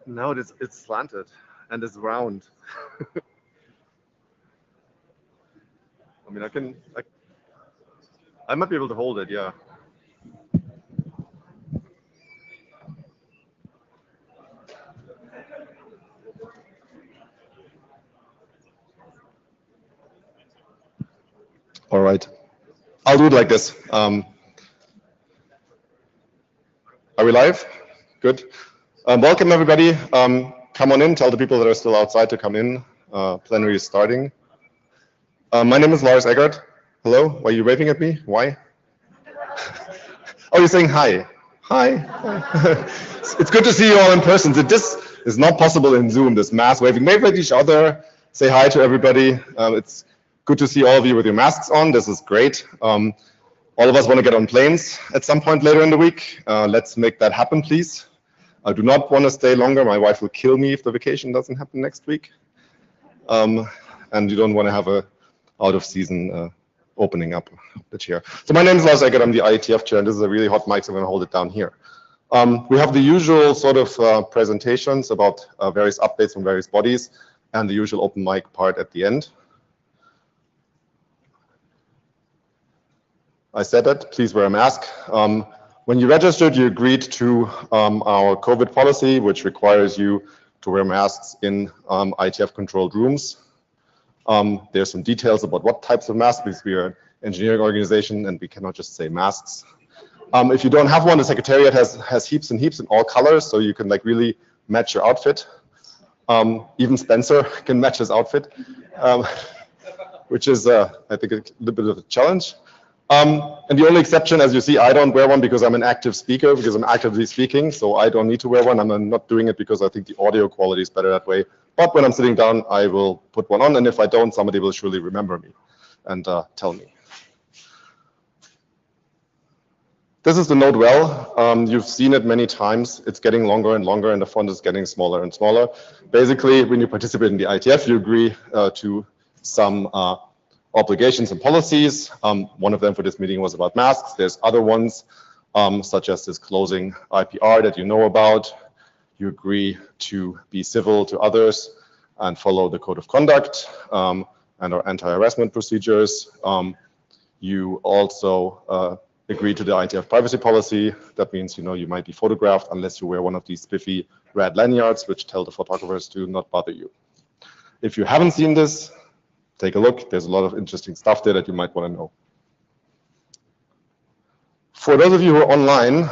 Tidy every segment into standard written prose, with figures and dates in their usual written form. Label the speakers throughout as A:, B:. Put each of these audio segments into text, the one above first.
A: No, it's slanted and it's round. I mean, I might be able to hold it, yeah. All right, I'll do it like this. Are we live? Good. Welcome everybody. Come on in, tell the people that are still outside to come in. Plenary is starting. My name is Lars Eggert. Hello, why are you waving at me? Why? Oh, you're saying hi. Hi. It's good to see you all in person. This is not possible in Zoom, this mass waving. Wave at each other, say hi to everybody. It's good to see all of you with your masks on. This is great. All of us want to get on planes at some point later in the week. Let's make that happen, please. I do not want to stay longer. My wife will kill me if the vacation doesn't happen next week. And you don't want to have a out of season opening up the chair. So my name is Lars Eggert. I'm the IETF chair, and this is a really hot mic, so I'm going to hold it down here. We have the usual sort of presentations about various updates from various bodies, and the usual open mic part at the end. I said that, please wear a mask. When you registered, you agreed to our COVID policy, which requires you to wear masks in IETF controlled rooms. There's some details about what types of masks, because we are an engineering organization and we cannot just say masks. If you don't have one, the Secretariat has heaps and heaps in all colors, so you can like really match your outfit. Even Spencer can match his outfit, which is, I think, a little bit of a challenge. And the only exception, as you see, I don't wear one because I'm an active speaker, because I'm actively speaking, so I don't need to wear one. I'm not doing it because I think the audio quality is better that way. But when I'm sitting down, I will put one on, and if I don't, somebody will surely remember me and tell me. This is the Note Well. You've seen it many times. It's getting longer and longer, and the font is getting smaller and smaller. Basically, when you participate in the IETF, you agree to some obligations and policies. One of them for this meeting was about masks. There's other ones, such as disclosing IPR that you know about. You agree to be civil to others and follow the code of conduct and our anti-harassment procedures. You also agree to the IETF privacy policy. That means, you know, you might be photographed unless you wear one of these spiffy red lanyards which tell the photographers to not bother you. If you haven't seen this, take a look. There's a lot of interesting stuff there that you might want to know. For those of you who are online,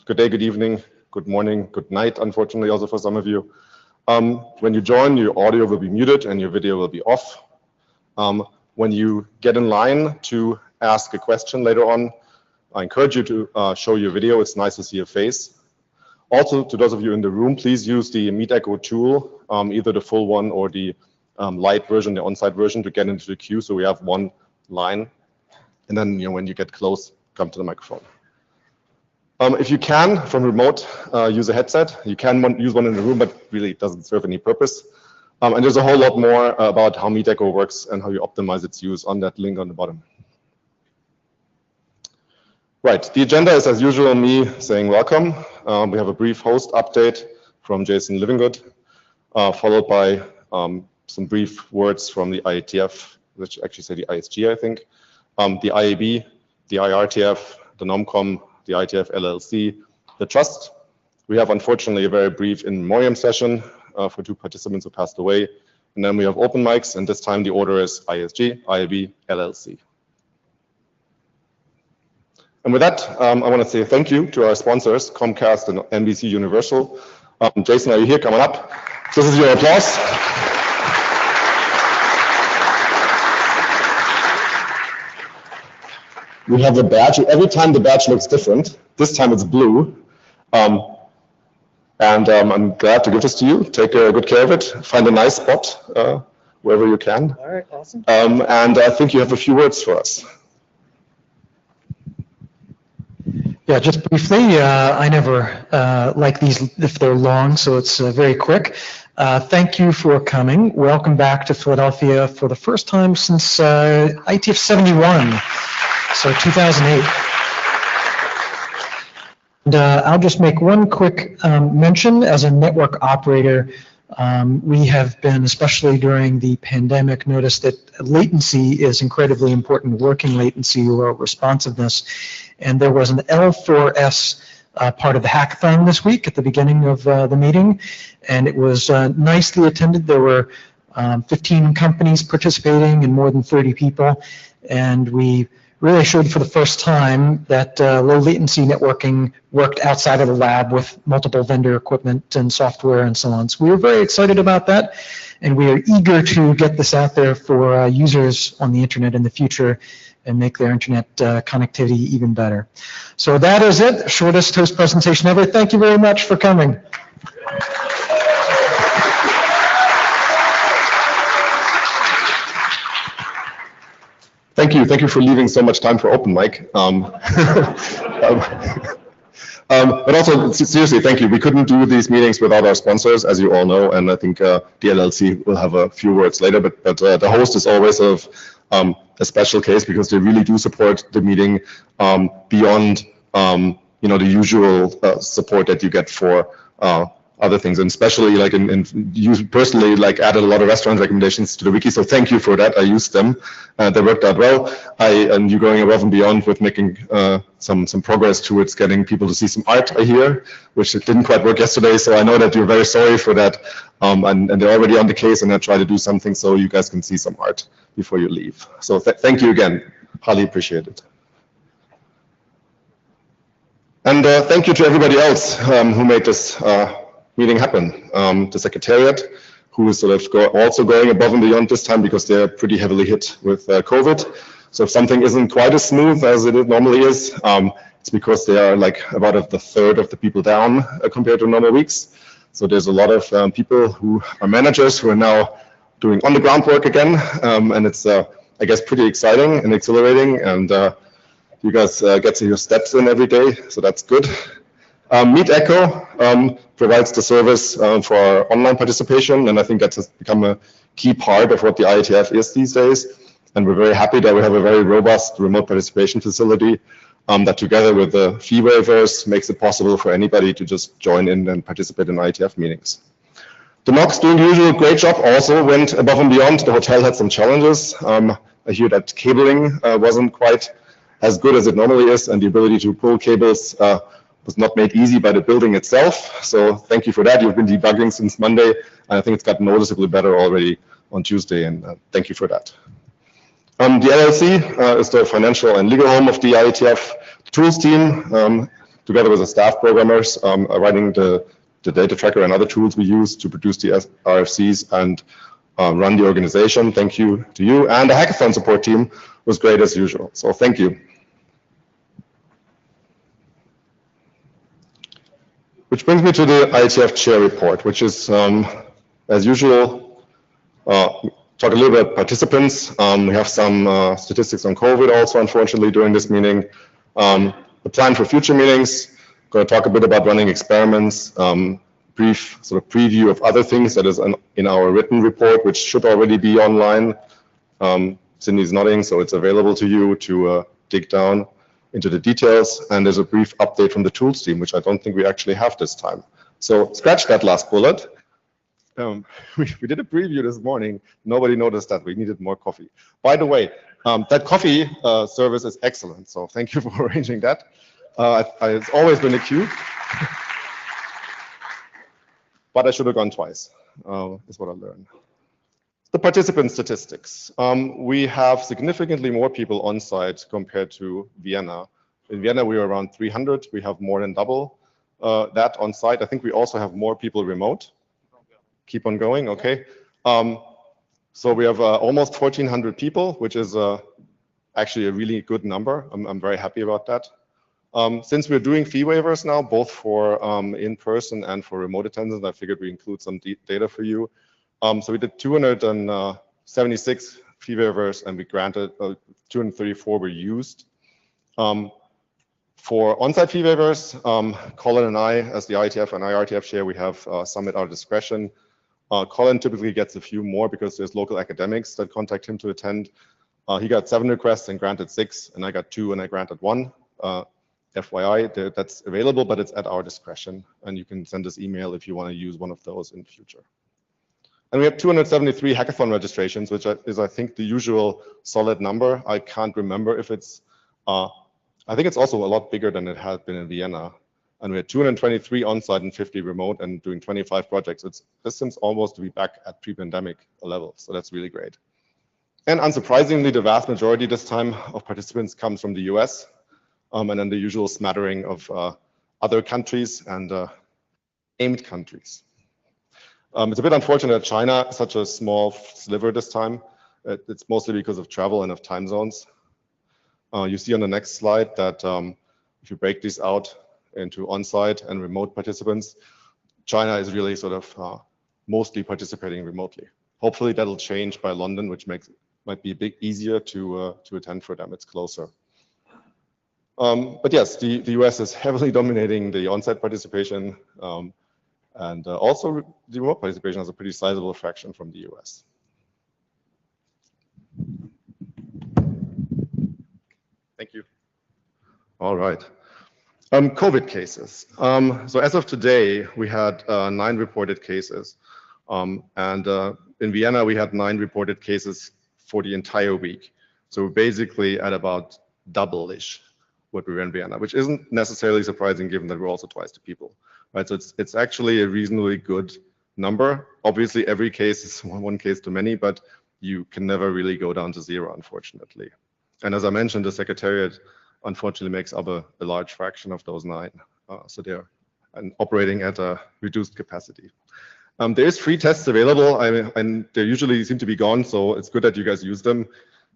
A: good day, good evening, good morning, good night, unfortunately, also for some of you. When you join, your audio will be muted and your video will be off. When you get in line to ask a question later on, I encourage you to show your video. It's nice to see your face. Also, to those of you in the room, please use the Meet Echo tool, either the full one or the light version, the on-site version, to get into the queue, so we have one line. And then, you know, when you get close, come to the microphone. If you can, from remote, use a headset. You can use one in the room, but really it doesn't serve any purpose. And there's a whole lot more about how Meet Echo works and how you optimize its use on that link on the bottom. Right, the agenda is as usual me saying welcome. We have a brief host update from Jason Livingood, followed by some brief words from the IETF, which actually say the ISG, I think, the IAB, the IRTF, the NOMCOM, the IETF LLC, the Trust. We have, unfortunately, a very brief in memoriam session for two participants who passed away. And then we have open mics, and this time the order is ISG, IAB, LLC. And with that, I want to say thank you to our sponsors, Comcast and NBC Universal. Jason, are you here? Coming up. This is your applause. We have a badge. Every time the badge looks different. This time it's blue. And I'm glad to give this to you. Take good care of it. Find a nice spot wherever you can.
B: All right, awesome.
A: And I think you have a few words for us.
B: Yeah, just briefly, I never like these if they're long, so it's very quick. Thank you for coming. Welcome back to Philadelphia for the first time since IETF 71, so 2008. I'll just make one quick mention as a network operator. We have been, especially during the pandemic, noticed that latency is incredibly important, working latency or responsiveness. And there was an L4S part of the hackathon this week at the beginning of the meeting, and it was nicely attended. There were 15 companies participating and more than 30 people, and we really showed for the first time that low latency networking worked outside of the lab with multiple vendor equipment and software and so on. So we were very excited about that, and we are eager to get this out there for users on the internet in the future and make their internet connectivity even better. So that is it, shortest host presentation ever. Thank you very much for coming.
A: Thank you for leaving so much time for open mic. But also, seriously, thank you. We couldn't do these meetings without our sponsors, as you all know, and I think the LLC will have a few words later, but the host is always sort of a special case because they really do support the meeting beyond the usual support that you get for other things, and especially like you personally like added a lot of restaurant recommendations to the wiki, so thank you for that. I used them, they worked out well. And you're going above and beyond with making some progress towards getting people to see some art, I hear, which it didn't quite work yesterday, so I know that you're very sorry for that, and they're already on the case, and I try to do something so you guys can see some art before you leave. So thank you again, highly appreciate it. And thank you to everybody else who made this meeting happen. The Secretariat, who is sort of also going above and beyond this time because they're pretty heavily hit with COVID. So if something isn't quite as smooth as it normally is, it's because they are like about a third of the people down compared to normal weeks. So there's a lot of people who are managers who are now doing on the ground work again. And it's, I guess, pretty exciting and exhilarating. And you guys get to your steps in every day, so that's good. Meet Echo provides the service for our online participation, and I think that has become a key part of what the IETF is these days. And we're very happy that we have a very robust remote participation facility that, together with the fee waivers, makes it possible for anybody to just join in and participate in IETF meetings. The NOC's doing the usual great job, also went above and beyond. The hotel had some challenges. I hear that cabling wasn't quite as good as it normally is, and the ability to pull cables was not made easy by the building itself. So thank you for that. You've been debugging since Monday, and I think it's gotten noticeably better already on Tuesday, and thank you for that. The LLC is the financial and legal home of the IETF tools team, together with the staff programmers, writing the data tracker and other tools we use to produce the RFCs and run the organization. Thank you to you. And the hackathon support team was great as usual, so thank you. Which brings me to the IETF chair report, which is, as usual, talk a little bit about participants. We have some statistics on COVID also, unfortunately, during this meeting. The plan for future meetings, going to talk a bit about running experiments, brief sort of preview of other things that is in our written report, which should already be online. Cindy's nodding, so it's available to you to dig down into the details, and there's a brief update from the tools team, which I don't think we actually have this time. So scratch that last bullet. We did a preview this morning. Nobody noticed that we needed more coffee. By the way, that coffee service is excellent, so thank you for arranging that. It's always been a queue, but I should have gone twice, is what I learned. The participant statistics. We have significantly more people on site compared to Vienna. In Vienna, we were around 300. We have more than double that on site. I think we also have more people remote. Keep on going, okay. So we have almost 1,400 people, which is actually a really good number. I'm very happy about that. Since we're doing fee waivers now, both for in-person and for remote attendance, I figured we include some data for you. So we did 276 fee waivers, and we granted 234 were used. For on-site fee waivers, Colin and I, as the IETF and IRTF chair, we have some at our discretion. Colin typically gets a few more because there's local academics that contact him to attend. He got 7 requests and granted 6, and I got 2 and I granted 1. FYI, that's available, but it's at our discretion. And you can send us email if you want to use one of those in the future. And we have 273 hackathon registrations, which is, I think, the usual solid number. I can't remember if it's, I think it's also a lot bigger than it had been in Vienna. And we had 223 on-site and 50 remote and doing 25 projects. This seems almost to be back at pre-pandemic level. So that's really great. And unsurprisingly, the vast majority this time of participants comes from the US, and then the usual smattering of other countries and aimed countries. It's a bit unfortunate that China is such a small sliver this time. It's mostly because of travel and of time zones. You see on the next slide that if you break these out into on-site and remote participants, China is really sort of mostly participating remotely. Hopefully that'll change by London, which might be a bit easier to attend for them. It's closer. But yes, the US is heavily dominating the on-site participation, and also the remote participation has a pretty sizable fraction from the US. Thank you. All right. COVID cases. So as of today, we had 9 reported cases. And in Vienna, we had 9 reported cases for the entire week. So we're basically at about double-ish what we were in Vienna, which isn't necessarily surprising given that we're also twice the people, right? So it's actually a reasonably good number. Obviously, every case is one case too many, but you can never really go down to 0, unfortunately. And as I mentioned, the Secretariat unfortunately makes up a large fraction of those 9. So they're operating at a reduced capacity. There is free tests available, and they usually seem to be gone, so it's good that you guys use them.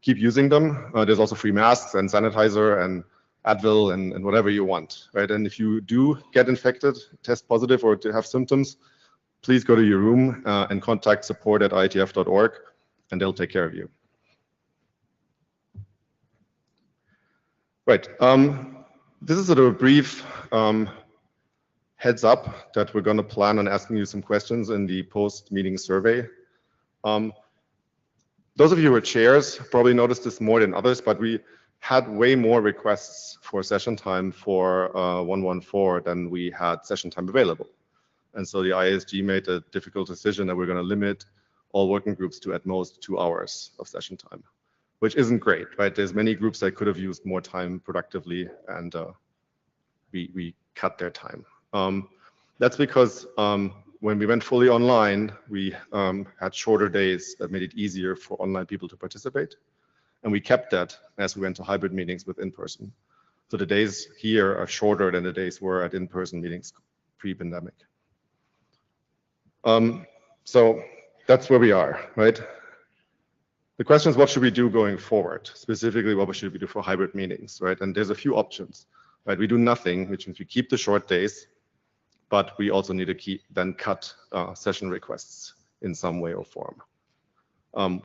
A: Keep using them. There's also free masks and sanitizer and Advil and whatever you want, right? And if you do get infected, test positive, or have symptoms, please go to your room and contact support@ietf.org, and they'll take care of you. Right. This is sort of a brief heads up that we're going to plan on asking you some questions in the post-meeting survey. Those of you who are chairs probably noticed this more than others, but we had way more requests for session time for 114 than we had session time available. And so the ISG made a difficult decision that we're going to limit all working groups to at most 2 hours of session time, which isn't great, right? There's many groups that could have used more time productively, and we cut their time. That's because when we went fully online, we had shorter days that made it easier for online people to participate. And we kept that as we went to hybrid meetings with in-person. So the days here are shorter than the days were at in-person meetings pre-pandemic. So that's where we are, right? The question is, what should we do going forward? Specifically, what should we do for hybrid meetings, right? And there's a few options, right? We do nothing, which means we keep the short days, but we also need to cut session requests in some way or form.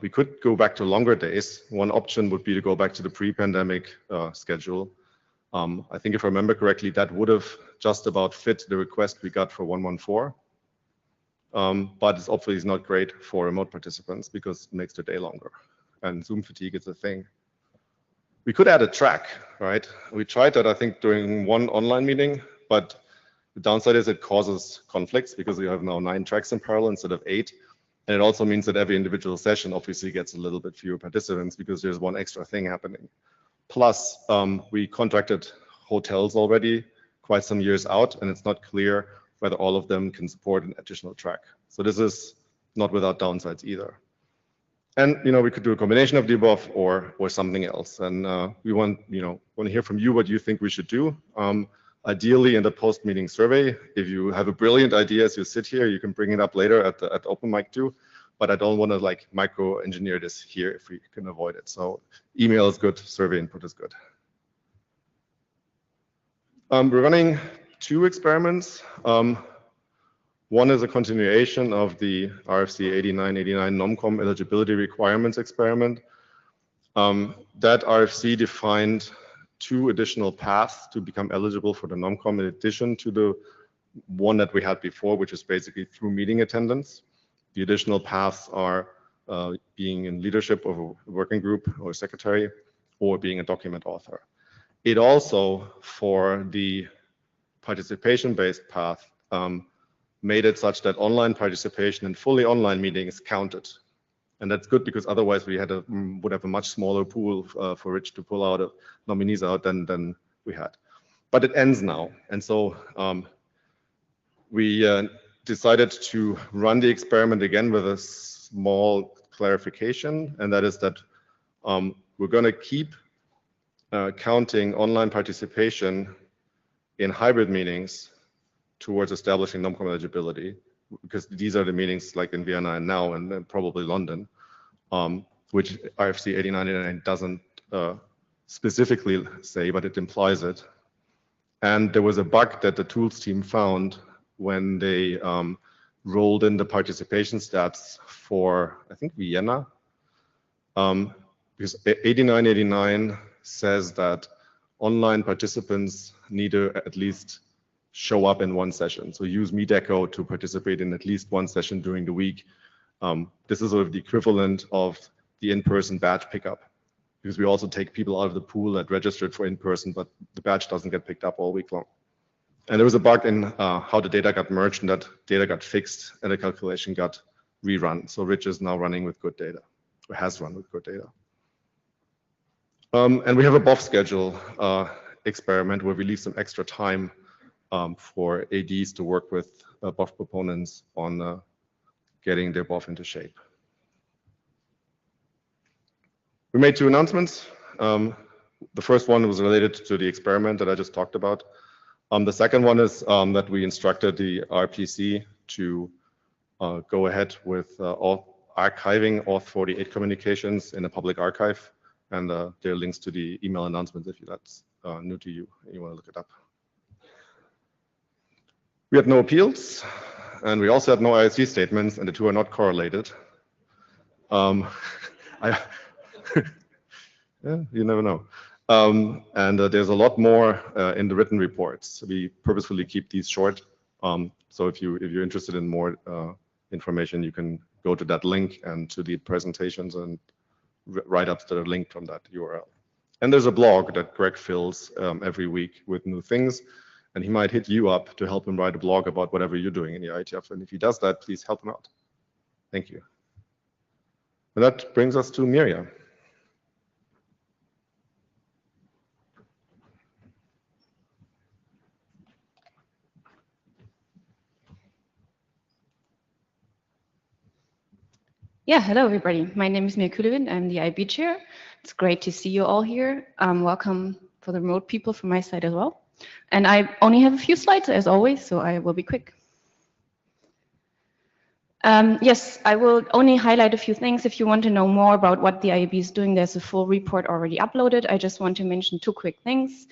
A: We could go back to longer days. One option would be to go back to the pre-pandemic schedule. I think if I remember correctly, that would have just about fit the request we got for 114. But it's obviously not great for remote participants because it makes the day longer, and Zoom fatigue is a thing. We could add a track, right? We tried that, I think, during one online meeting, but the downside is it causes conflicts because we have now 9 tracks in parallel instead of 8. And it also means that every individual session obviously gets a little bit fewer participants because there's one extra thing happening. Plus, we contracted hotels already quite some years out, and it's not clear whether all of them can support an additional track. So this is not without downsides either. And we could do a combination of the above or something else. And we want to hear from you what you think we should do. Ideally, in the post-meeting survey, if you have a brilliant idea as you sit here, you can bring it up later at the open mic too. But I don't want to micro-engineer this here if we can avoid it. So email is good, survey input is good. We're running 2 experiments. One is a continuation of the RFC 8989 NOMCOM eligibility requirements experiment. That RFC defined 2 additional paths to become eligible for the NOMCOM in addition to the one that we had before, which is basically through meeting attendance. The additional paths are being in leadership of a working group or secretary, or being a document author. It also, for the participation-based path, made it such that online participation in fully online meetings counted. And that's good because otherwise we would have a much smaller pool for which to pull out nominees out than we had. But it ends now. And so we decided to run the experiment again with a small clarification. And that is that we're going to keep counting online participation in hybrid meetings towards establishing NomCom eligibility, because these are the meetings like in Vienna and now and probably London, which IFC 8989 doesn't specifically say, but it implies it. And there was a bug that the tools team found when they rolled in the participation stats for, I think, Vienna, because 8989 says that online participants need to at least show up in one session. So use MeetEcho to participate in at least one session during the week. This is sort of the equivalent of the in-person badge pickup, because we also take people out of the pool that registered for in-person, but the badge doesn't get picked up all week long. And there was a bug in how the data got merged, and that data got fixed and the calculation got rerun. So Rich is now running with good data, or has run with good data. And we have a BOF schedule experiment where we leave some extra time for ADs to work with BOF proponents on getting their BOF into shape. We made two announcements. The first one was related to the experiment that I just talked about. The second one is that we instructed the RPC to go ahead with archiving Auth48 communications in a public archive. And there are links to the email announcements if that's new to you and you want to look it up. We had no appeals, and we also had no ISC statements, and the two are not correlated. Yeah, you never know. And there's a lot more in the written reports. We purposefully keep these short. So if you're interested in more information, you can go to that link and to the presentations and write-ups that are linked from that URL. And there's a blog that Greg fills every week with new things, and he might hit you up to help him write a blog about whatever you're doing in the IETF. And if he does that, please help him out. Thank you. And that brings us to Miriam.
C: Yeah, hello everybody. My name is Mia Kulevin. I'm the IB chair. It's great to see you all here. Welcome for the remote people from my side as well. And I only have a few slides as always, so I will be quick. Yes, I will only highlight a few things. If you want to know more about what the IAB is doing, there's a full report already uploaded. I just want to mention two quick things.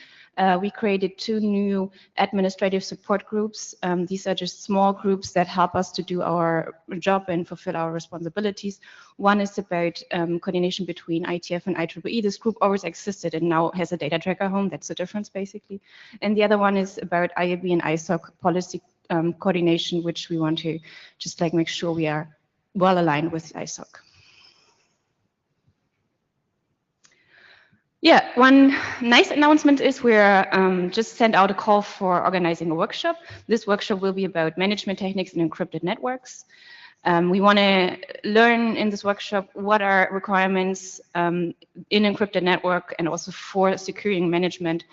C: We created two new administrative support groups. These are just small groups that help us to do our job and fulfill our responsibilities. One is about coordination between IETF and IEEE. This group always existed and now has a data tracker home. That's the difference basically. And the other one is about IAB and ISOC policy coordination, which we want to just like make sure we are well aligned with ISOC. Yeah, one nice announcement is we're just sent out a call for organizing a workshop. This workshop will be about management techniques in encrypted networks. We want to learn in this workshop what are requirements in encrypted network and also for securing management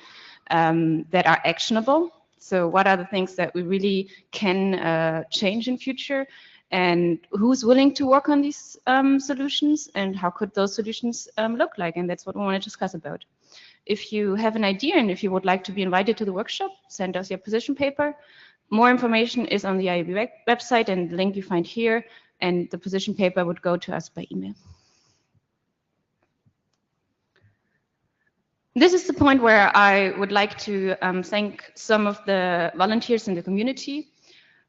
C: that are actionable. So what are the things that we really can change in future, and who's willing to work on these solutions, and how could those solutions look like? And that's what we want to discuss about. If you have an idea and if you would like to be invited to the workshop, send us your position paper. More information is on the IAB website, and the link you find here, and the position paper would go to us by email. This is the point where I would like to thank some of the volunteers in the community.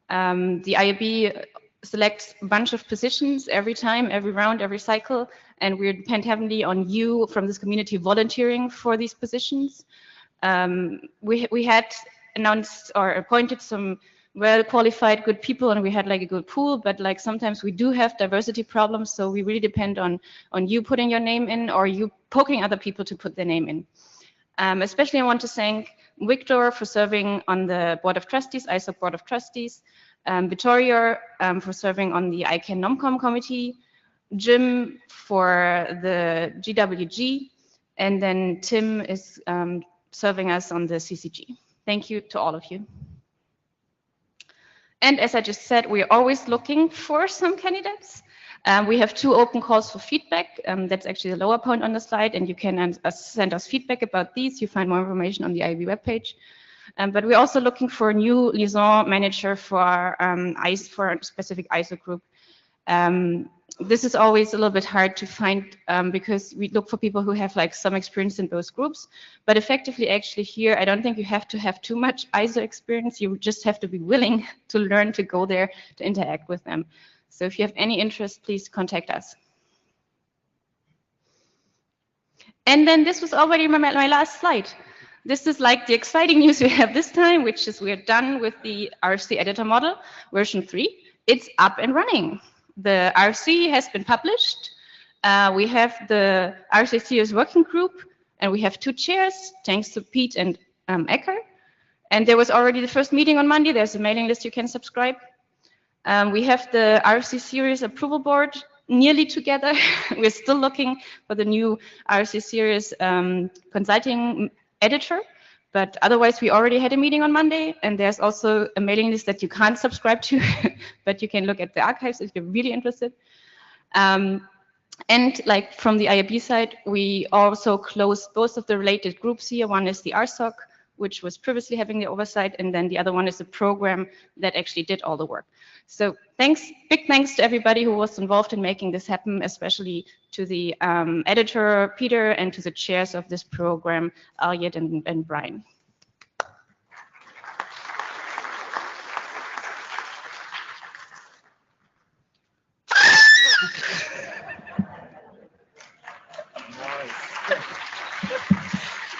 C: The IAB selects a bunch of positions every time, every round, every cycle, and we depend heavily on you from this community volunteering for these positions. We had announced or appointed some well-qualified, good people, and we had like a good pool, but like sometimes we do have diversity problems, so we really depend on you putting your name in or you poking other people to put their name in. Especially I want to thank Victor for serving on the Board of Trustees, ISOC Board of Trustees, Vittorio for serving on the ICANN NOMCOM committee, Jim for the GWG, and then Tim is serving us on the CCG. Thank you to all of you. And as I just said, we're always looking for some candidates. We have 2 open calls for feedback. That's actually the lower point on the slide, and you can send us feedback about these. You find more information on the IAB webpage. But we're also looking for a new liaison manager for for a specific ISO group. This is always a little bit hard to find because we look for people who have like some experience in both groups. But effectively, actually here, I don't think you have to have too much ISO experience. You just have to be willing to learn to go there to interact with them. So if you have any interest, please contact us. And then this was already my last slide. This is like the exciting news we have this time, which is we're done with the RC editor model, version 3. It's up and running. The RC has been published. We have the RC series working group, and we have 2 chairs, thanks to Pete and Ecker. And there was already the first meeting on Monday. There's a mailing list you can subscribe. We have the RC series approval board nearly together. We're still looking for the new RC series consulting editor, but otherwise we already had a meeting on Monday, and there's also a mailing list that you can't subscribe to, but you can look at the archives if you're really interested. And like from the IAB side, we also closed both of the related groups here. One is the RSOC, which was previously having the oversight, and then the other one is the program that actually did all the work. So big thanks to everybody who was involved in making this happen, especially to the editor, Peter, and to the chairs of this program, Elliot and Brian.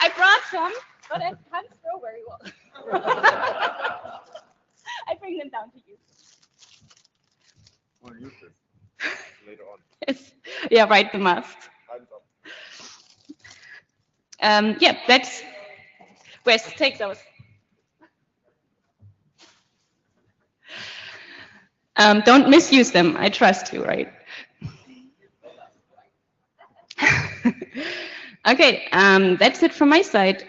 C: I brought some, but I can't throw very well. I bring them down to you.
A: We'll use this later on.
C: Yes. Yeah, right, the masks. Yeah, that's Wes, take those. Don't misuse them. I trust you, right? Okay, that's it from my side,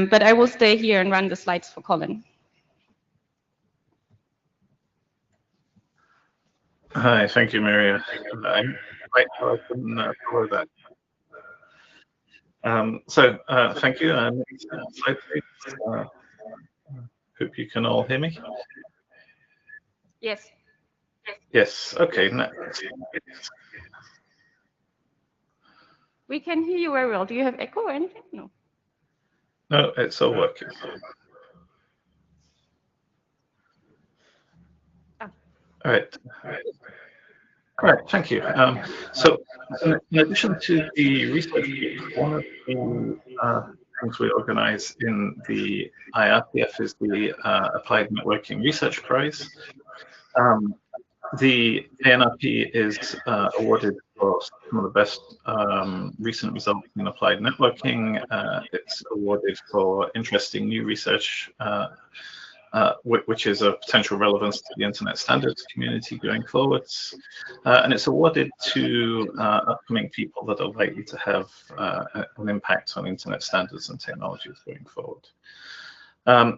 C: but I will stay here and run the slides for Colin.
D: Hi, thank you, Maria. I'm quite sure I couldn't follow that. Thank you. Next slide, please. Hope you can all hear me.
C: Yes.
D: Yes. Okay. Next.
C: We can hear you very well. Do you have echo or anything? No.
D: No, it's all working. All right. All right, thank you. So in addition to the research group, one of the things we organize in the IRTF is the Applied Networking Research Prize. The ANRP is awarded for some of the best recent results in applied networking. It's awarded for interesting new research which is of potential relevance to the internet standards community going forwards. And it's awarded to upcoming people that are likely to have an impact on internet standards and technologies going forward.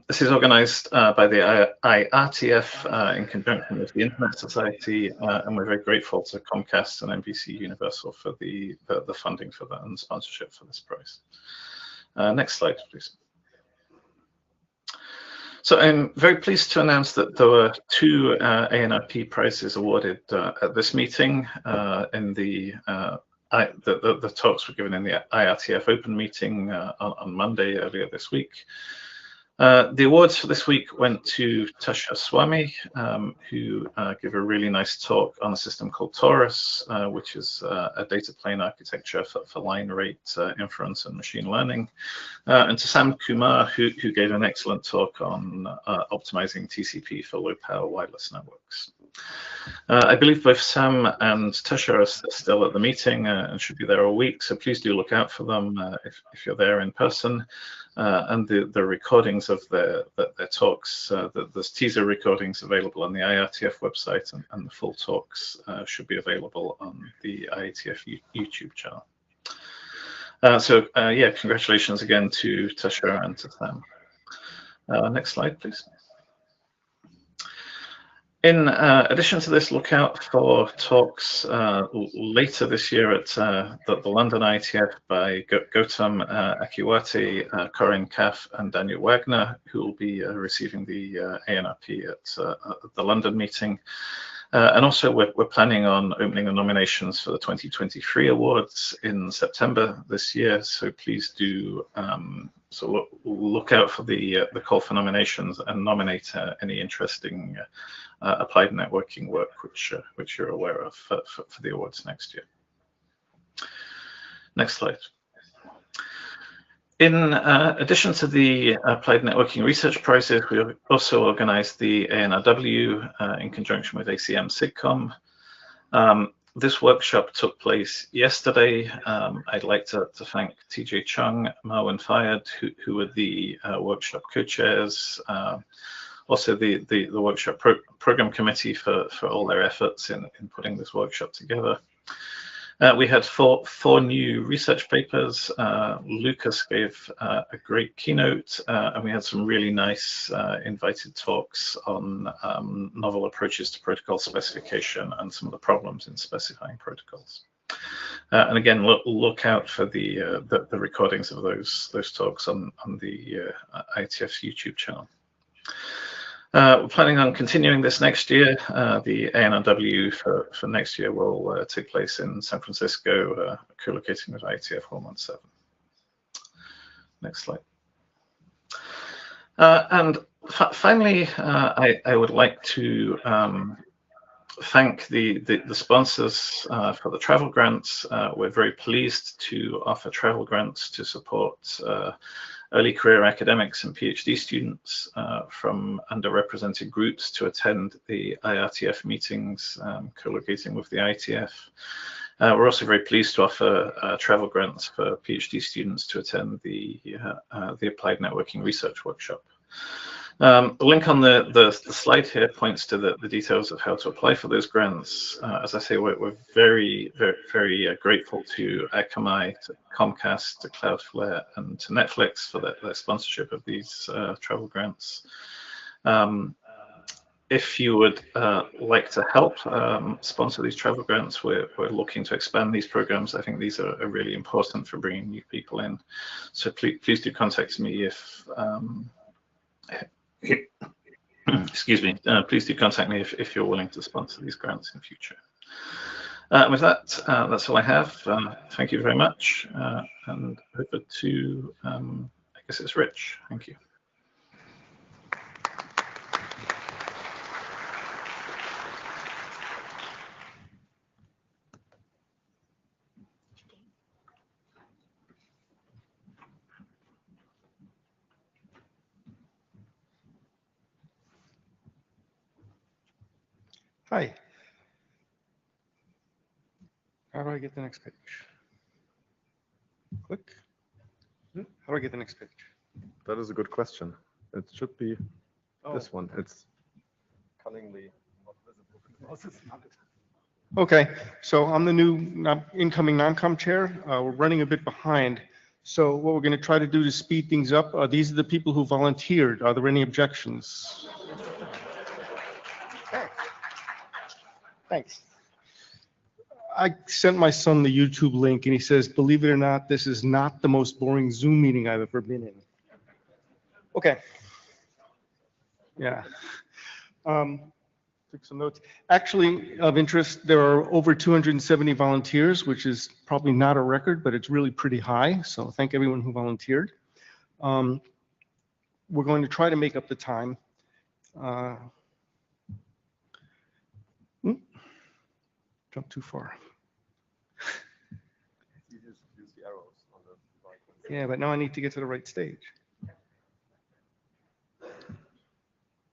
D: This is organized by the IRTF in conjunction with the Internet Society, and we're very grateful to Comcast and NBC Universal for the funding for that and sponsorship for this prize. Next slide, please. So I'm very pleased to announce that there were 2 ANRP prizes awarded at this meeting. In the talks were given in the IRTF open meeting on Monday earlier this week. The awards for this week went to Tasha Swami, who gave a really nice talk on a system called Taurus, which is a data plane architecture for line rate inference and machine learning, and to Sam Kumar, who gave an excellent talk on optimizing TCP for low-power wireless networks. I believe both Sam and Tasha are still at the meeting and should be there all week, so please do look out for them if you're there in person. and the recordings of their talks. There's teaser recordings available on the IRTF website, and the full talks should be available on the IETF YouTube channel. Yeah, congratulations again to Tasha and to Sam. Next slide, please. In addition to this, look out for talks later this year at the London IETF by Gautam Akiwati, Corinne Kaff, and Daniel Wagner, who will be receiving the ANRP at the London meeting. And also, we're planning on opening the nominations for the 2023 awards in September this year. So please do look out for the call for nominations and nominate any interesting applied networking work which you're aware of for the awards next year. Next slide. In addition to the Applied Networking Research Prizes, we also organized the ANRW in conjunction with ACM SIGCOM. This workshop took place yesterday. I'd like to thank TJ Chung, Marwan Fayed, who were the workshop co-chairs, also the workshop program committee for all their efforts in putting this workshop together. We had four new research papers. Lucas gave a great keynote, and we had some really nice invited talks on novel approaches to protocol specification and some of the problems in specifying protocols. And again, look out for the recordings of those talks on the IETF's YouTube channel. We're planning on continuing this next year. The ANRW for next year will take place in San Francisco, co-locating with IETF114. Next slide. And finally, I would like to thank the sponsors for the travel grants. We're very pleased to offer travel grants to support early career academics and PhD students from underrepresented groups to attend the IRTF meetings, co-locating with the IETF. We're also very pleased to offer travel grants for PhD students to attend the Applied Networking Research Workshop. The link on the slide here points to the details of how to apply for those grants. As I say, we're very grateful to Akamai, to Comcast, to Cloudflare, and to Netflix for their sponsorship of these travel grants. If you would like to help sponsor these travel grants, we're looking to expand these programs. I think these are really important for bringing new people in. So please do contact me if excuse me, please do contact me if you're willing to sponsor these grants in future. With that, that's all I have. Thank you very much. And over to, I guess it's Rich. Thank you.
E: Hi. How do I get the next page? Click. How do I get the next page?
A: That is a good question. It should be this one. It's cunningly not visible.
E: Okay, so I'm the new incoming non-com chair. We're running a bit behind. So what we're going to try to do to speed things up, these are the people who volunteered. Are there any objections? Okay. Thanks. I sent my son the YouTube link and he says, believe it or not, this is not the most boring Zoom meeting I've ever been in. Okay. Yeah. Took some notes. Actually, of interest, there are over 270 volunteers, which is probably not a record, but it's really pretty high. So thank everyone who volunteered. We're going to try to make up the time. Jump too far. Yeah, but now I need to get to the right stage.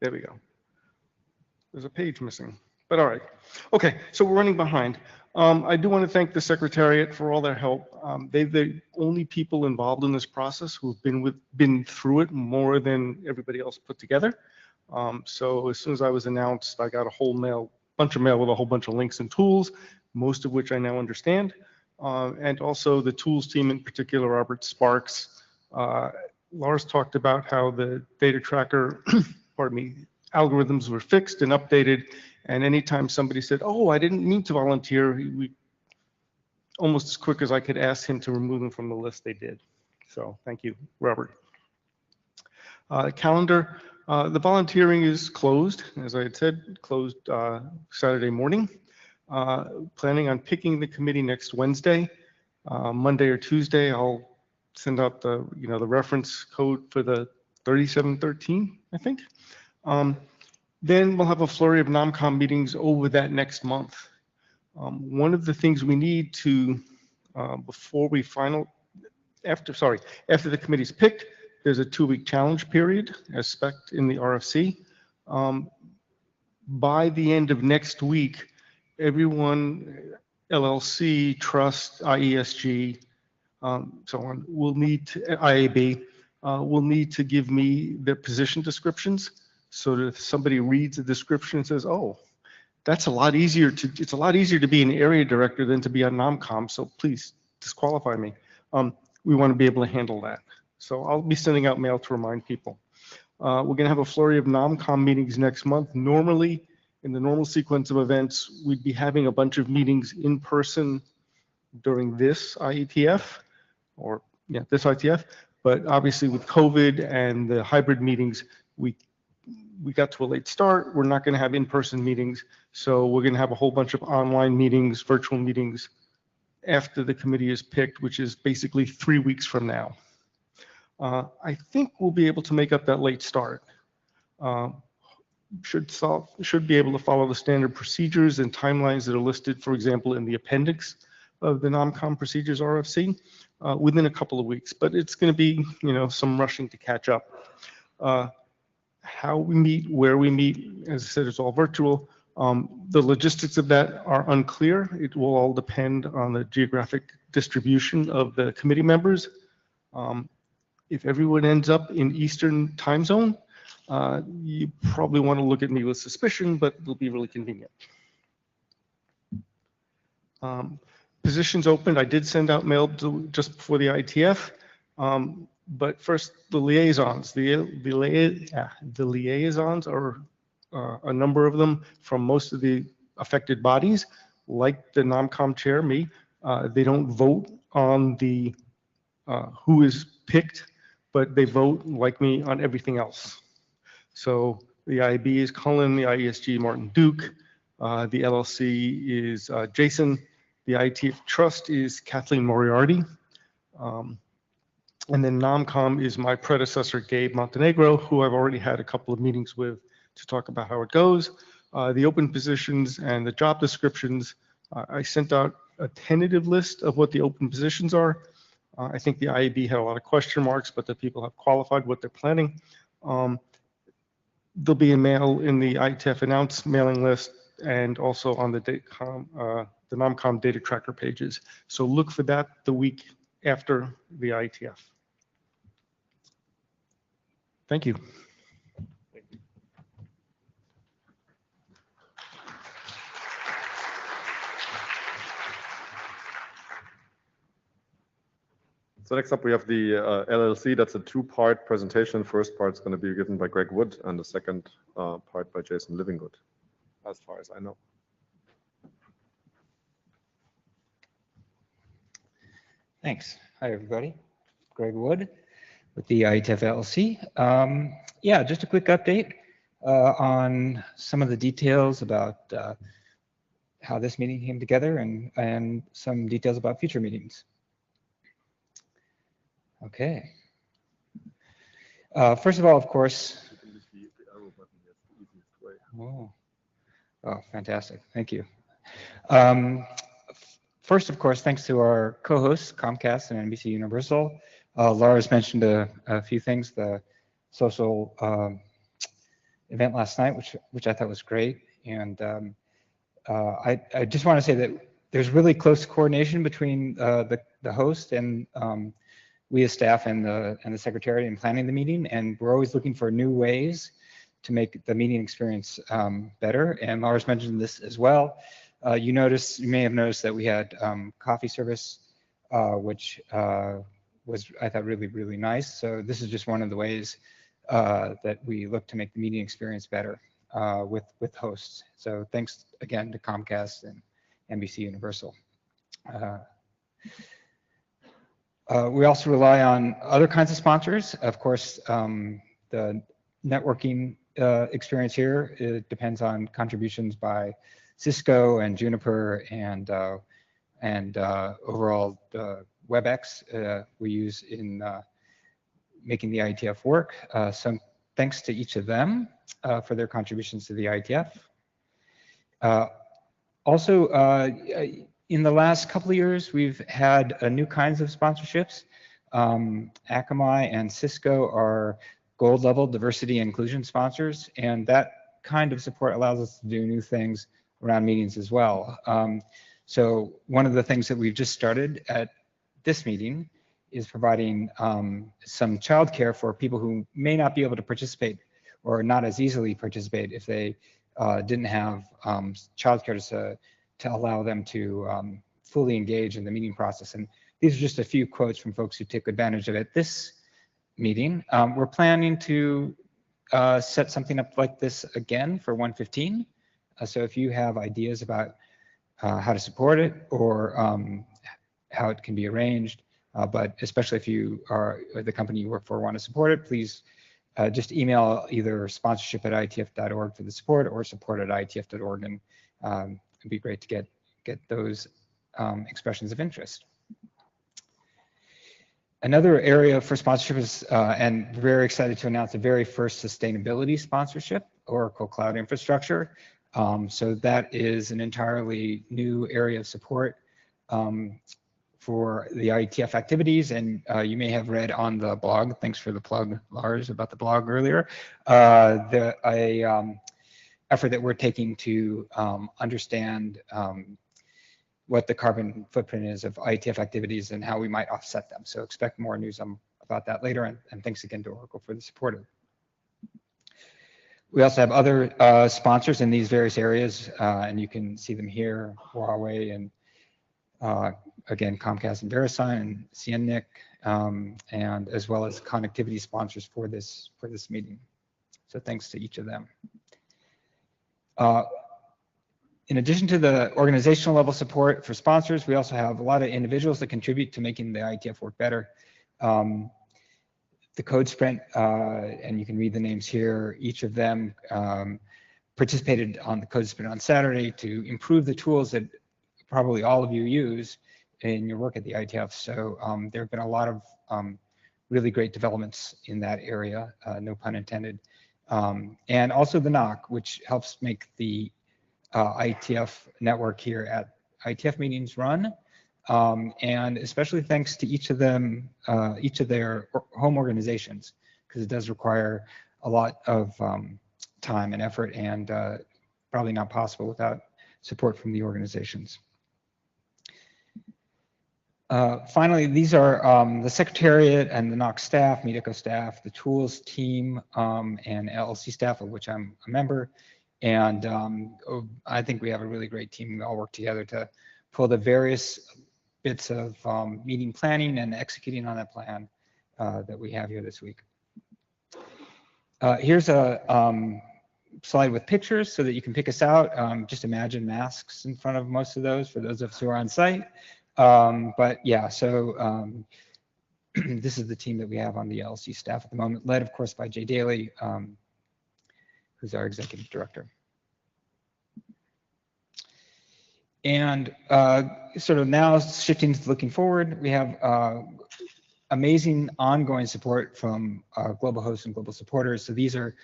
E: There we go. There's a page missing, but all right. Okay, so we're running behind. I do want to thank the Secretariat for all their help. They're the only people involved in this process who've been through it more than everybody else put together. So as soon as I was announced, I got a bunch of mail with a whole bunch of links and tools, most of which I now understand. And also the tools team, in particular, Robert Sparks. Lars talked about how the data tracker, pardon me, algorithms were fixed and updated. And anytime somebody said, "Oh, I didn't mean to volunteer," we almost as quick as I could ask him to remove them from the list, they did. So thank you, Robert. Calendar, the volunteering is closed, as I had said, closed Saturday morning. Planning on picking the committee next Wednesday. Monday or Tuesday, I'll send out the reference code for the 3713, I think. Then we'll have a flurry of NOMCOM meetings over that next month. One of the things we need to, after the committee's picked, there's a 2-week challenge period as spec'd in the RFC. By the end of next week, everyone, LLC, Trust, IESG, so on, will need to, IAB, will need to give me their position descriptions, so that if somebody reads the description and says, "Oh, it's a lot easier to be an area director than to be on NOMCOM, so please disqualify me." We want to be able to handle that. So I'll be sending out mail to remind people. We're going to have a flurry of NOMCOM meetings next month. Normally, in the normal sequence of events, we'd be having a bunch of meetings in person during this IETF, this IETF, but obviously with COVID and the hybrid meetings, we got to a late start. We're not going to have in-person meetings, so we're going to have a whole bunch of online meetings, virtual meetings after the committee is picked, which is basically 3 weeks from now. I think we'll be able to make up that late start. Should be able to follow the standard procedures and timelines that are listed, for example, in the appendix of the NOMCOM procedures RFC within a couple of weeks, but it's going to be, some rushing to catch up. How we meet, where we meet, as I said, it's all virtual. The logistics of that are unclear. It will all depend on the geographic distribution of the committee members. If everyone ends up in Eastern time zone, you probably want to look at me with suspicion, but it'll be really convenient. Positions opened. I did send out mail just before the IETF. But first, the liaisons. The liaisons are a number of them from most of the affected bodies, like the NOMCOM chair, me. They don't vote on the who is picked, but they vote, like me, on everything else. So the IAB is Cullen, the IESG Martin Duke, the LLC is Jason, the IETF Trust is Kathleen Moriarty. And then NOMCOM is my predecessor, Gabe Montenegro, who I've already had a couple of meetings with to talk about how it goes. The open positions and the job descriptions, I sent out a tentative list of what the open positions are. I think the IAB had a lot of question marks, but the people have qualified what they're planning. There'll be a mail in the IETF announced mailing list and also on the NOMCOM data tracker pages. So look for that the week after the IETF. Thank you.
A: So next up we have the LLC. That's a 2-part presentation. First part is going to be given by Greg Wood and the second part by Jason Livingood, as far as I know.
F: Thanks. Hi, everybody. Greg Wood with the IETF LLC. Yeah, just a quick update on some of the details about how this meeting came together and some details about future meetings. Okay. First of all, of course. Oh, fantastic. Thank you. First, of course, thanks to our co-hosts, Comcast and NBC Universal. Lars mentioned a few things, the social event last night, which I thought was great. And I just want to say that There's really close coordination between the host and we as staff and the secretariat in planning the meeting, and we're always looking for new ways to make the meeting experience better. And Lars mentioned this as well. You may have noticed that we had coffee service, which was, I thought, really, really nice. So this is just one of the ways that we look to make the meeting experience better with hosts. So thanks again to Comcast and NBC Universal. We also rely on other kinds of sponsors. Of course, the networking experience here, it depends on contributions by Cisco and Juniper and overall WebEx we use in making the IETF work. So thanks to each of them for their contributions to the IETF. Also, in the last couple of years, we've had new kinds of sponsorships. Akamai and Cisco are gold level diversity and inclusion sponsors, and that kind of support allows us to do new things around meetings as well. So one of the things that we've just started at this meeting is providing some childcare for people who may not be able to participate or not as easily participate if they didn't have childcare to allow them to fully engage in the meeting process. And these are just a few quotes from folks who took advantage of it this meeting. We're planning to set something up like this again for 115. So if you have ideas about how to support it or how it can be arranged, but especially if you are the company you work for want to support it, please just email either sponsorship@ietf.org for the support or support@ietf.org, and it'd be great to get those expressions of interest. Another area for sponsorship is, and very excited to announce the very first sustainability sponsorship, Oracle Cloud Infrastructure. So that is an entirely new area of support for the IETF activities, and you may have read on the blog, thanks for the plug, Lars, about the blog earlier, effort that we're taking to understand what the carbon footprint is of IETF activities and how we might offset them. So expect more news about that later, and thanks again to Oracle for the support. We also have other sponsors in these various areas, and you can see them here, Huawei and again, Comcast and VeriSign and CNNIC, and as well as connectivity sponsors for this meeting. So thanks to each of them. In addition to the organizational level support for sponsors, we also have a lot of individuals that contribute to making the IETF work better. The Code Sprint, and you can read the names here, each of them participated on the Code Sprint on Saturday to improve the tools that probably all of you use in your work at the IETF. So there have been a lot of really great developments in that area, no pun intended. And also the NOC, which helps make the IETF network here at IETF meetings run. And especially thanks to each of them, each of their home organizations, because it does require a lot of time and effort, and probably not possible without support from the organizations. Finally, these are the Secretariat and the NOC staff, MEDICO staff, the tools team, and LLC staff, of which I'm a member. And I think we have a really great team. We all work together to pull the various bits of meeting planning and executing on that plan that we have here this week. Here's a slide with pictures so that you can pick us out. Just imagine masks in front of most of those for those of us who are on site. But yeah, so this is the team that we have on the LLC staff at the moment, led of course by Jay Daly, who's our executive director. And sort of now shifting to looking forward, we have amazing ongoing support from global hosts and global supporters. So these are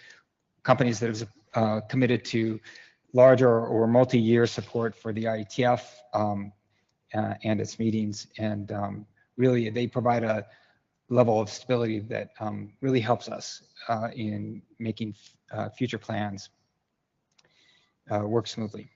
F: companies that have committed to larger or multi-year support for the IETF and its meetings. And really, they provide a level of stability that really helps us in making future plans work smoothly.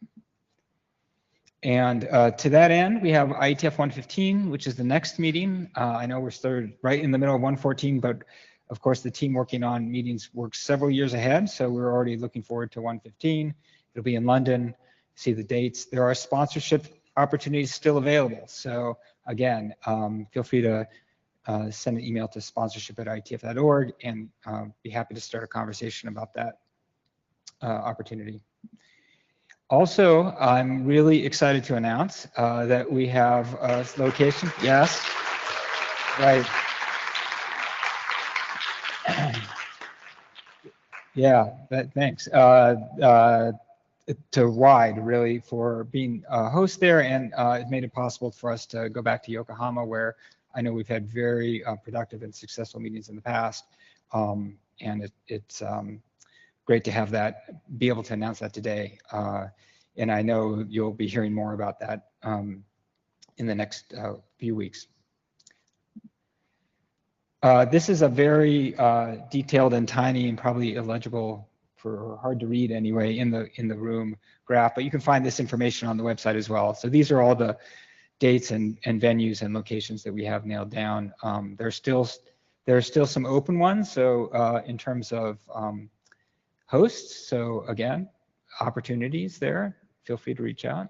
F: And to that end, we have IETF 115, which is the next meeting. I know we're started right in the middle of 114, but of course the team working on meetings works several years ahead. So we're already looking forward to 115. It'll be in London. See the dates. There are sponsorship opportunities still available. So again, feel free to send an email to sponsorship@ietf.org and be happy to start a conversation about that opportunity. Also, I'm really excited to announce that we have a location. Yes, right. Yeah, thanks to Wide really for being a host there, and it made it possible for us to go back to Yokohama, where I know we've had very productive and successful meetings in the past, and it's great to have that, be able to announce that today. And I know you'll be hearing more about that in the next few weeks. This is a very detailed and tiny and probably illegible for hard to read anyway in the room graph, but you can find this information on the website as well. So these are all the dates and venues and locations that we have nailed down. There are still some open ones. So in terms of hosts, so again, opportunities there, feel free to reach out.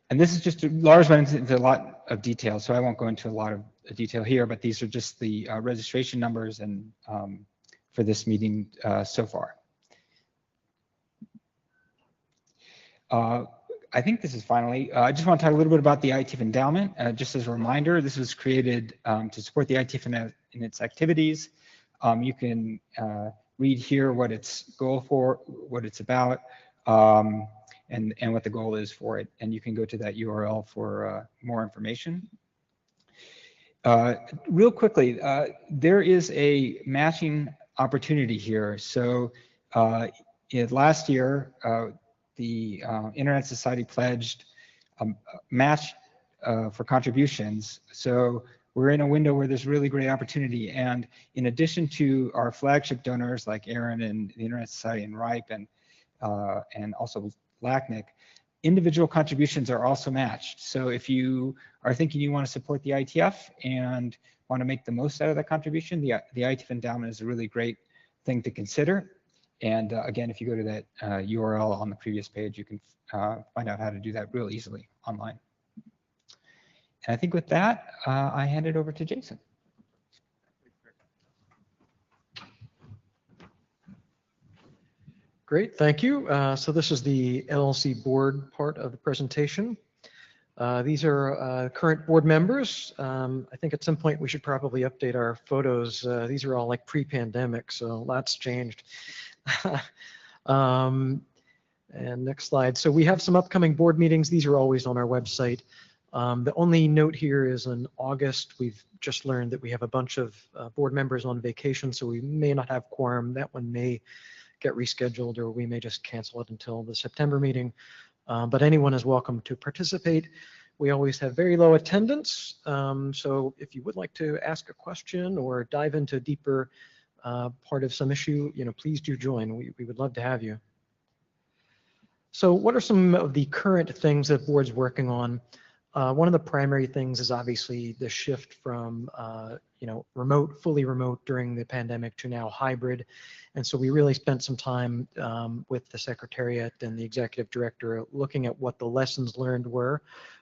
F: And this is just, Lars went into a lot of detail, so I won't go into a lot of detail here, but these are just the registration numbers and for this meeting so far. I think this is finally, I just want to talk a little bit about the IETF endowment. Just as a reminder, this was created to support the IETF in its activities. You can read here what its goal for, what it's about, and what the goal is for it. And you can go to that URL for more information. Real quickly, there is a matching opportunity here. So last year, the Internet Society pledged a match for contributions. So we're in a window where there's really great opportunity. And in addition to our flagship donors like Aaron and the Internet Society and RIPE and also LACNIC, individual contributions are also matched. So if you are thinking you want to support the IETF and want to make the most out of that contribution, the IETF endowment is a really great thing to consider. And again, if you go to that URL on the previous page, you can find out how to do that real easily online. And I think with that, I hand it over to Jason.
B: Great, thank you. So this is the LLC board part of the presentation. These are current board members. I think at some point we should probably update our photos. These are all like pre-pandemic, so lots changed. And next slide. So we have some upcoming board meetings. These are always on our website. The only note here is in August, we've just learned that we have a bunch of board members on vacation, so we may not have quorum. That one may get rescheduled, or we may just cancel it until the September meeting. But anyone is welcome to participate. We always have very low attendance. So if you would like to ask a question or dive into a deeper part of some issue, please do join. We would love to have you. So what are some of the current things that board's working on? One of the primary things is obviously the shift from remote, fully remote during the pandemic to now hybrid. And so we really spent some time with the Secretariat and the Executive Director looking at what the lessons learned were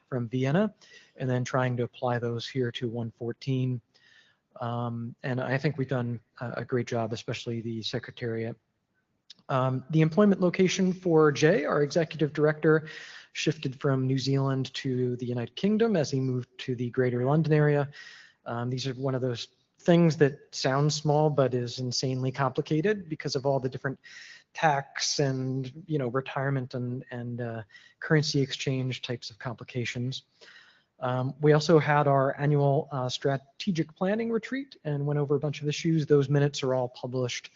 B: from Vienna and then trying to apply those here to 114. And I think we've done a great job, especially the Secretariat. The employment location for Jay, our Executive Director, shifted from New Zealand to the United Kingdom as he moved to the Greater London area. These are one of those things that sounds small but is insanely complicated because of all the different tax and retirement and currency exchange types of complications. We also had our annual strategic planning retreat and went over a bunch of issues. Those minutes are all published,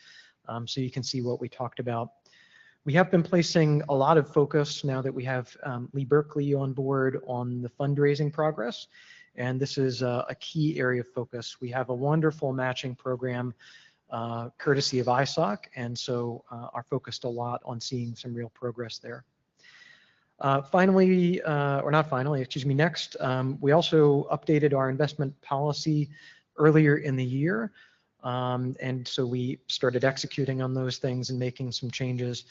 B: so you can see what we talked about. We have been placing a lot of focus now that we have Lee Berkeley on board on the fundraising progress, and this is a key area of focus. We have a wonderful matching program courtesy of ISOC, and so are focused a lot on seeing some real progress there. Finally, or not finally, excuse me, next, we also updated our investment policy earlier in the year. And so we started executing on those things and making some changes.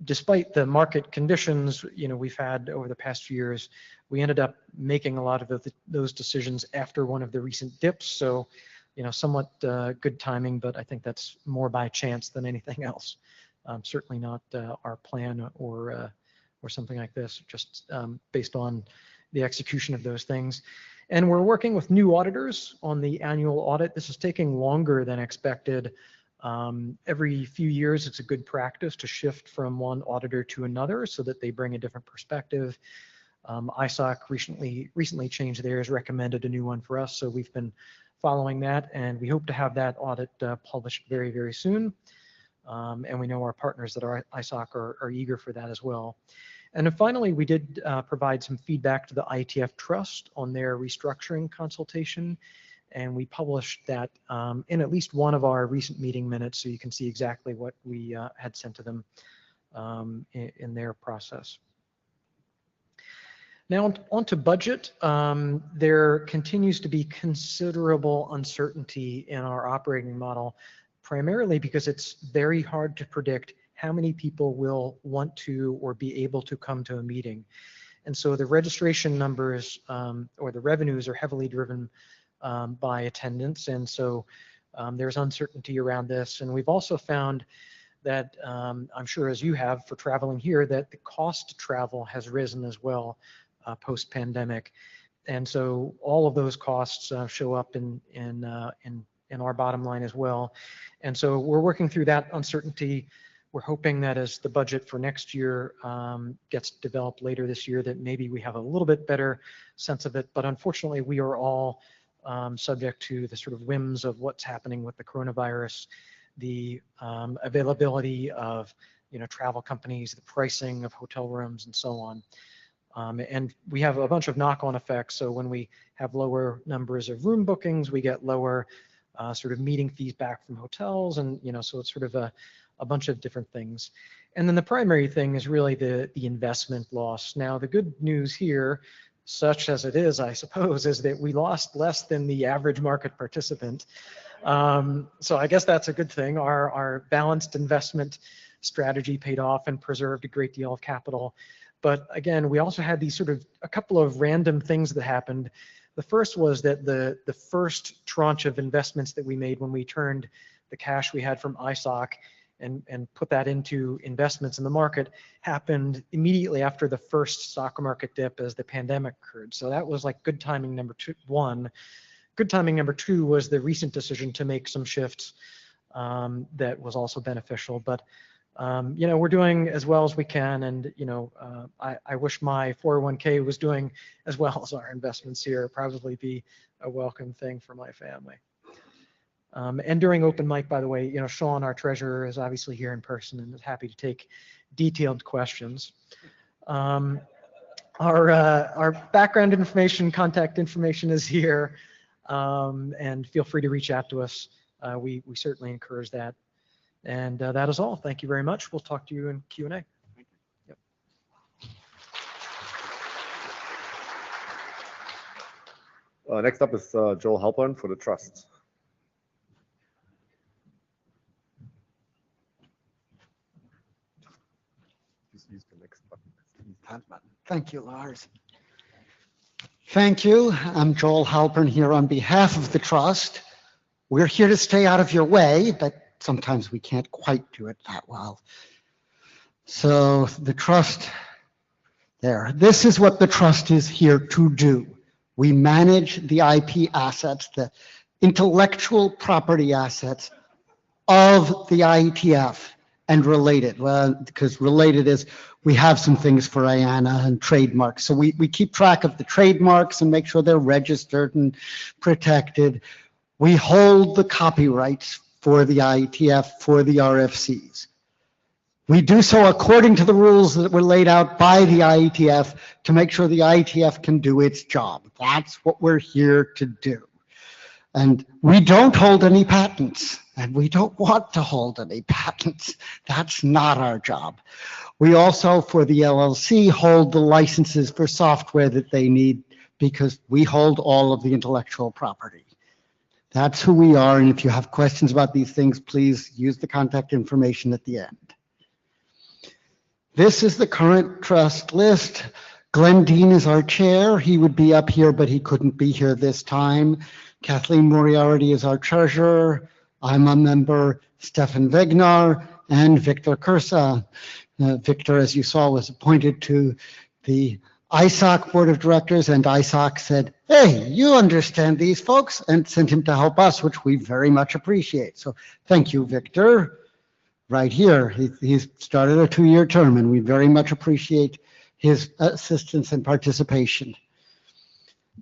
B: Despite the market conditions, we've had over the past few years, we ended up making a lot of those decisions after one of the recent dips. So, somewhat good timing, but I think that's more by chance than anything else. Certainly not our plan or something like this, just based on the execution of those things. And we're working with new auditors on the annual audit. This is taking longer than expected. Every few years, it's a good practice to shift from one auditor to another so that they bring a different perspective. ISOC recently changed theirs, recommended a new one for us, so we've been following that, and we hope to have that audit published very, very soon. And we know our partners that are ISOC are eager for that as well. And then finally, we did provide some feedback to the IETF Trust on their restructuring consultation, and we published that in at least one of our recent meeting minutes, so you can see exactly what we had sent to them in their process. Now on to budget. There continues to be considerable uncertainty in our operating model, primarily because it's very hard to predict how many people will want to or be able to come to a meeting. And so the registration numbers or the revenues are heavily driven by attendance. And so there's uncertainty around this. And we've also found that, I'm sure as you have for traveling here, that the cost to travel has risen as well post-pandemic. And so all of those costs show up in our bottom line as well. And so we're working through that uncertainty. We're hoping that as the budget for next year gets developed later this year, that maybe we have a little bit better sense of it. But unfortunately, we are all subject to the sort of whims of what's happening with the coronavirus, the availability of travel companies, the pricing of hotel rooms, and so on. And we have a bunch of knock-on effects. So when we have lower numbers of room bookings, we get lower sort of meeting fees back from hotels, and so it's sort of a bunch of different things. And then the primary thing is really the investment loss. Now, the good news here, such as it is, I suppose, is that we lost less than the average market participant. So I guess that's a good thing. Our balanced investment strategy paid off and preserved a great deal of capital. But again, we also had these sort of a couple of random things that happened. The first was that the first tranche of investments that we made when we turned the cash we had from ISOC and put that into investments in the market happened immediately after the first stock market dip as the pandemic occurred. So that was like good timing number one. Good timing number two was the recent decision to make some shifts that was also beneficial. But we're doing as well as we can, and I wish my 401k was doing as well as our investments here. It'd probably be a welcome thing for my family. And during open mic, by the way, Sean, our treasurer, is obviously here in person and is happy to take detailed questions. Our background information, contact information is here, and feel free to reach out to us. We certainly encourage that. And that is all. Thank you very much. We'll talk to you in Q&A. Yep.
A: Next up is Joel Halpern for the Trust. Use the next button.
G: Thank you, Lars. Thank you. I'm Joel Halpern here on behalf of the Trust. We're here to stay out of your way, but sometimes we can't quite do it that well. So the Trust, this is what the Trust is here to do. We manage the IP assets, the intellectual property assets of the IETF and related. Well, because related is we have some things for IANA and trademarks. So we keep track of the trademarks and make sure they're registered and protected. We hold the copyrights for the IETF, for the RFCs. We do so according to the rules that were laid out by the IETF to make sure the IETF can do its job. That's what we're here to do. And we don't hold any patents. and we don't want to hold any patents. That's not our job. We also, for the LLC, hold the licenses for software that they need because we hold all of the intellectual property. That's who we are, and if you have questions about these things, please use the contact information at the end. This is the current trust list. Glenn Dean is our chair. He would be up here, but he couldn't be here this time. Kathleen Moriarty is our treasurer. I'm a member, Stefan Wegnar, and Victor Kursa. Victor, as you saw, was appointed to the ISOC board of directors, and ISOC said, hey, you understand these folks, and sent him to help us, which we very much appreciate. So thank you, Victor. Right here, he's started a 2-year term, and we very much appreciate his assistance and participation.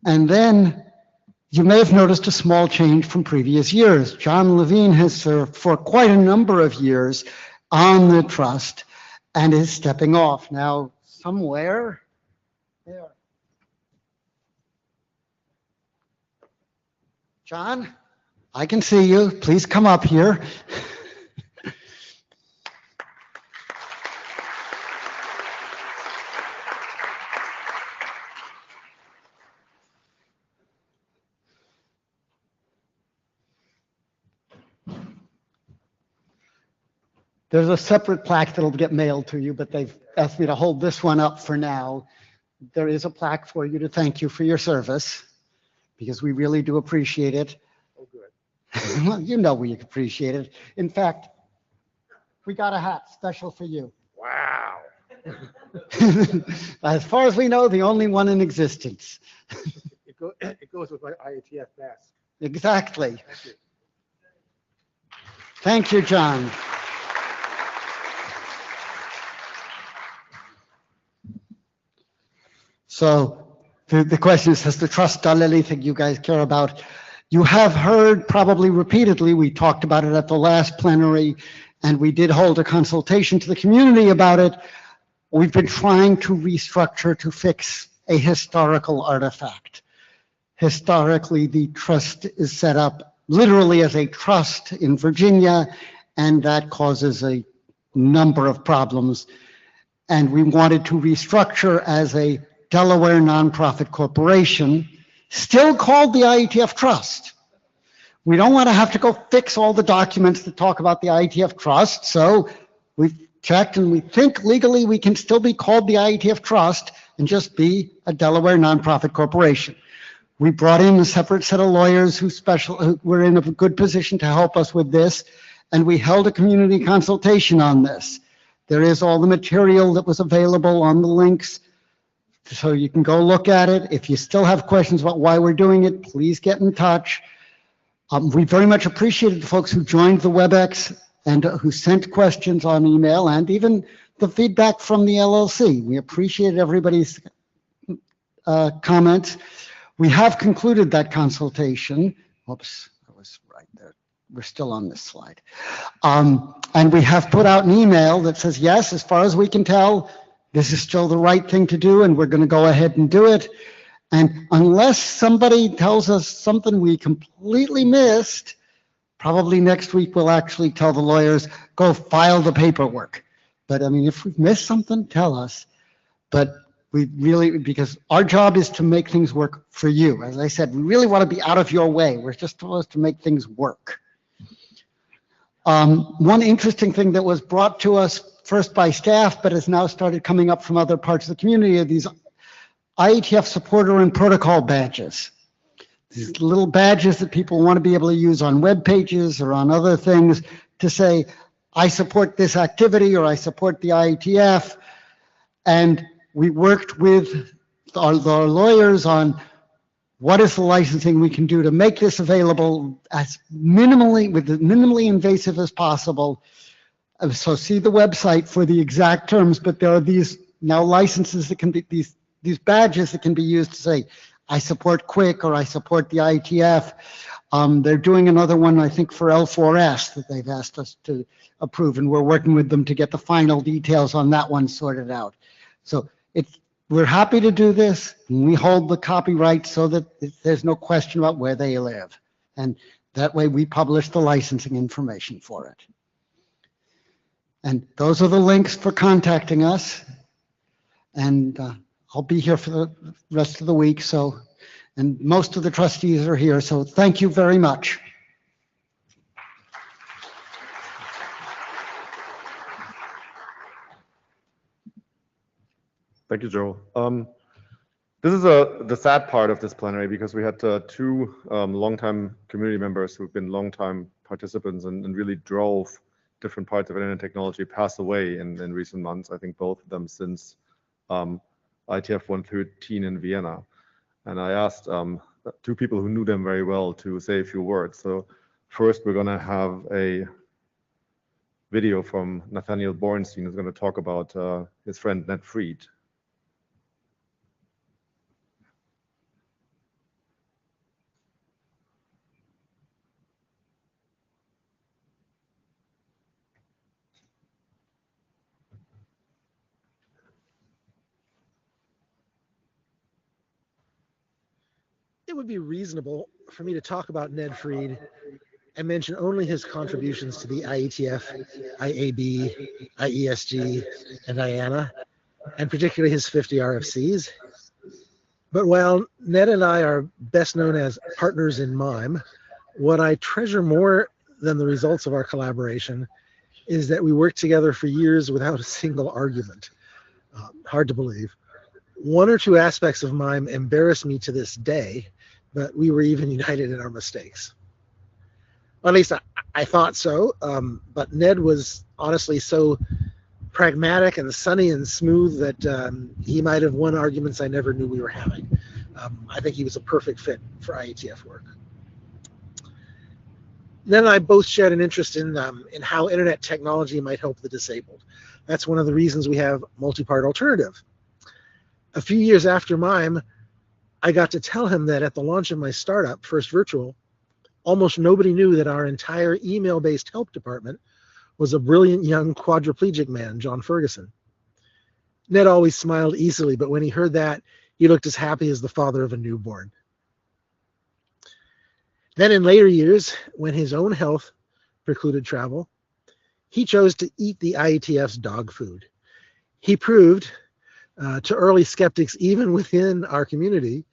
G: And then you may have noticed a small change from previous years. John Levine has served for quite a number of years on the trust and is stepping off now somewhere there. John, I can see you. Please come up here. There's a separate plaque that'll get mailed to you, but they've asked me to hold this one up for now. There is a plaque for you to thank you for your service, because we really do appreciate it. Oh, good. Well, you know we appreciate it. In fact, we got a hat special for you.
H: Wow.
G: As far as we know, the only one in existence.
H: It goes with my IETF mask.
G: Exactly.
H: Thank you.
G: Thank you, John. So the question is, has the trust done anything you guys care about? You have heard probably repeatedly, we talked about it at the last plenary, and we did hold a consultation to the community about it. We've been trying to restructure to fix a historical artifact. Historically, the trust is set up literally as a trust in Virginia, and that causes a number of problems. And we wanted to restructure as a Delaware nonprofit corporation, still called the IETF Trust. We don't want to have to go fix all the documents that talk about the IETF Trust, so we've checked and we think legally we can still be called the IETF Trust and just be a Delaware nonprofit corporation. We brought in a separate set of lawyers who were in a good position to help us with this, and we held a community consultation on this. There is all the material that was available on the links, so you can go look at it. If you still have questions about why we're doing it, please get in touch. We very much appreciated the folks who joined the WebEx and who sent questions on email, and even the feedback from the LLC. We appreciate everybody's comments. We have concluded that consultation. Whoops, I was right there. We're still on this slide. And we have put out an email that says, yes, as far as we can tell, this is still the right thing to do, and we're going to go ahead and do it. And unless somebody tells us something we completely missed, probably next week we'll actually tell the lawyers, go file the paperwork. But I mean, if we've missed something, tell us. But we really, because our job is to make things work for you. As I said, we really want to be out of your way. We're just supposed to make things work. One interesting thing that was brought to us first by staff, but has now started coming up from other parts of the community, are these IETF supporter and protocol badges. These little badges that people want to be able to use on web pages or on other things to say, I support this activity or I support the IETF. And we worked with our lawyers on what is the licensing we can do to make this available as minimally invasive as possible. So see the website for the exact terms, but there are these now licenses that can be, these badges that can be used to say, I support Quick or I support the IETF. They're doing another one, I think, for L4S that they've asked us to approve, and we're working with them to get the final details on that one sorted out. So we're happy to do this, and we hold the copyright so that there's no question about where they live. And That way we publish the licensing information for it. And those are the links for contacting us. And I'll be here for the rest of the week. So, and most of the trustees are here. So thank you very much.
A: Thank you, Joel. This is the sad part of this plenary, because we had two longtime community members who've been longtime participants and really drove different parts of internet technology pass away in recent months. I think both of them since IETF114 in Vienna. And I asked two people who knew them very well to say a few words. So first, we're going to have a video from Nathaniel Bornstein, who's going to talk about his friend Ned Fried.
H: It would be reasonable for me to talk about Ned Fried and mention only his contributions to the IETF, IAB, IESG, and IANA, and particularly his 50 RFCs. But while Ned and I are best known as partners in MIME, what I treasure more than the results of our collaboration is that we worked together for years without a single argument. Hard to believe. One or two aspects of MIME embarrass me to this day, but we were even united in our mistakes. Well, at least I thought so, but Ned was honestly so pragmatic and sunny and smooth that he might have won arguments I never knew we were having. I think he was a perfect fit for IETF work. Ned and I both shared an interest in how internet technology might help the disabled. That's one of the reasons we have Multipart Alternative. A few years after MIME, I got to tell him that at the launch of my startup, First Virtual, almost nobody knew that our entire email-based help department was a brilliant young quadriplegic man, John Ferguson. Ned always smiled easily, but when he heard that, he looked as happy as the father of a newborn. Then in later years, when his own health precluded travel, he chose to eat the IETF's dog food. He proved to early skeptics, even within our community,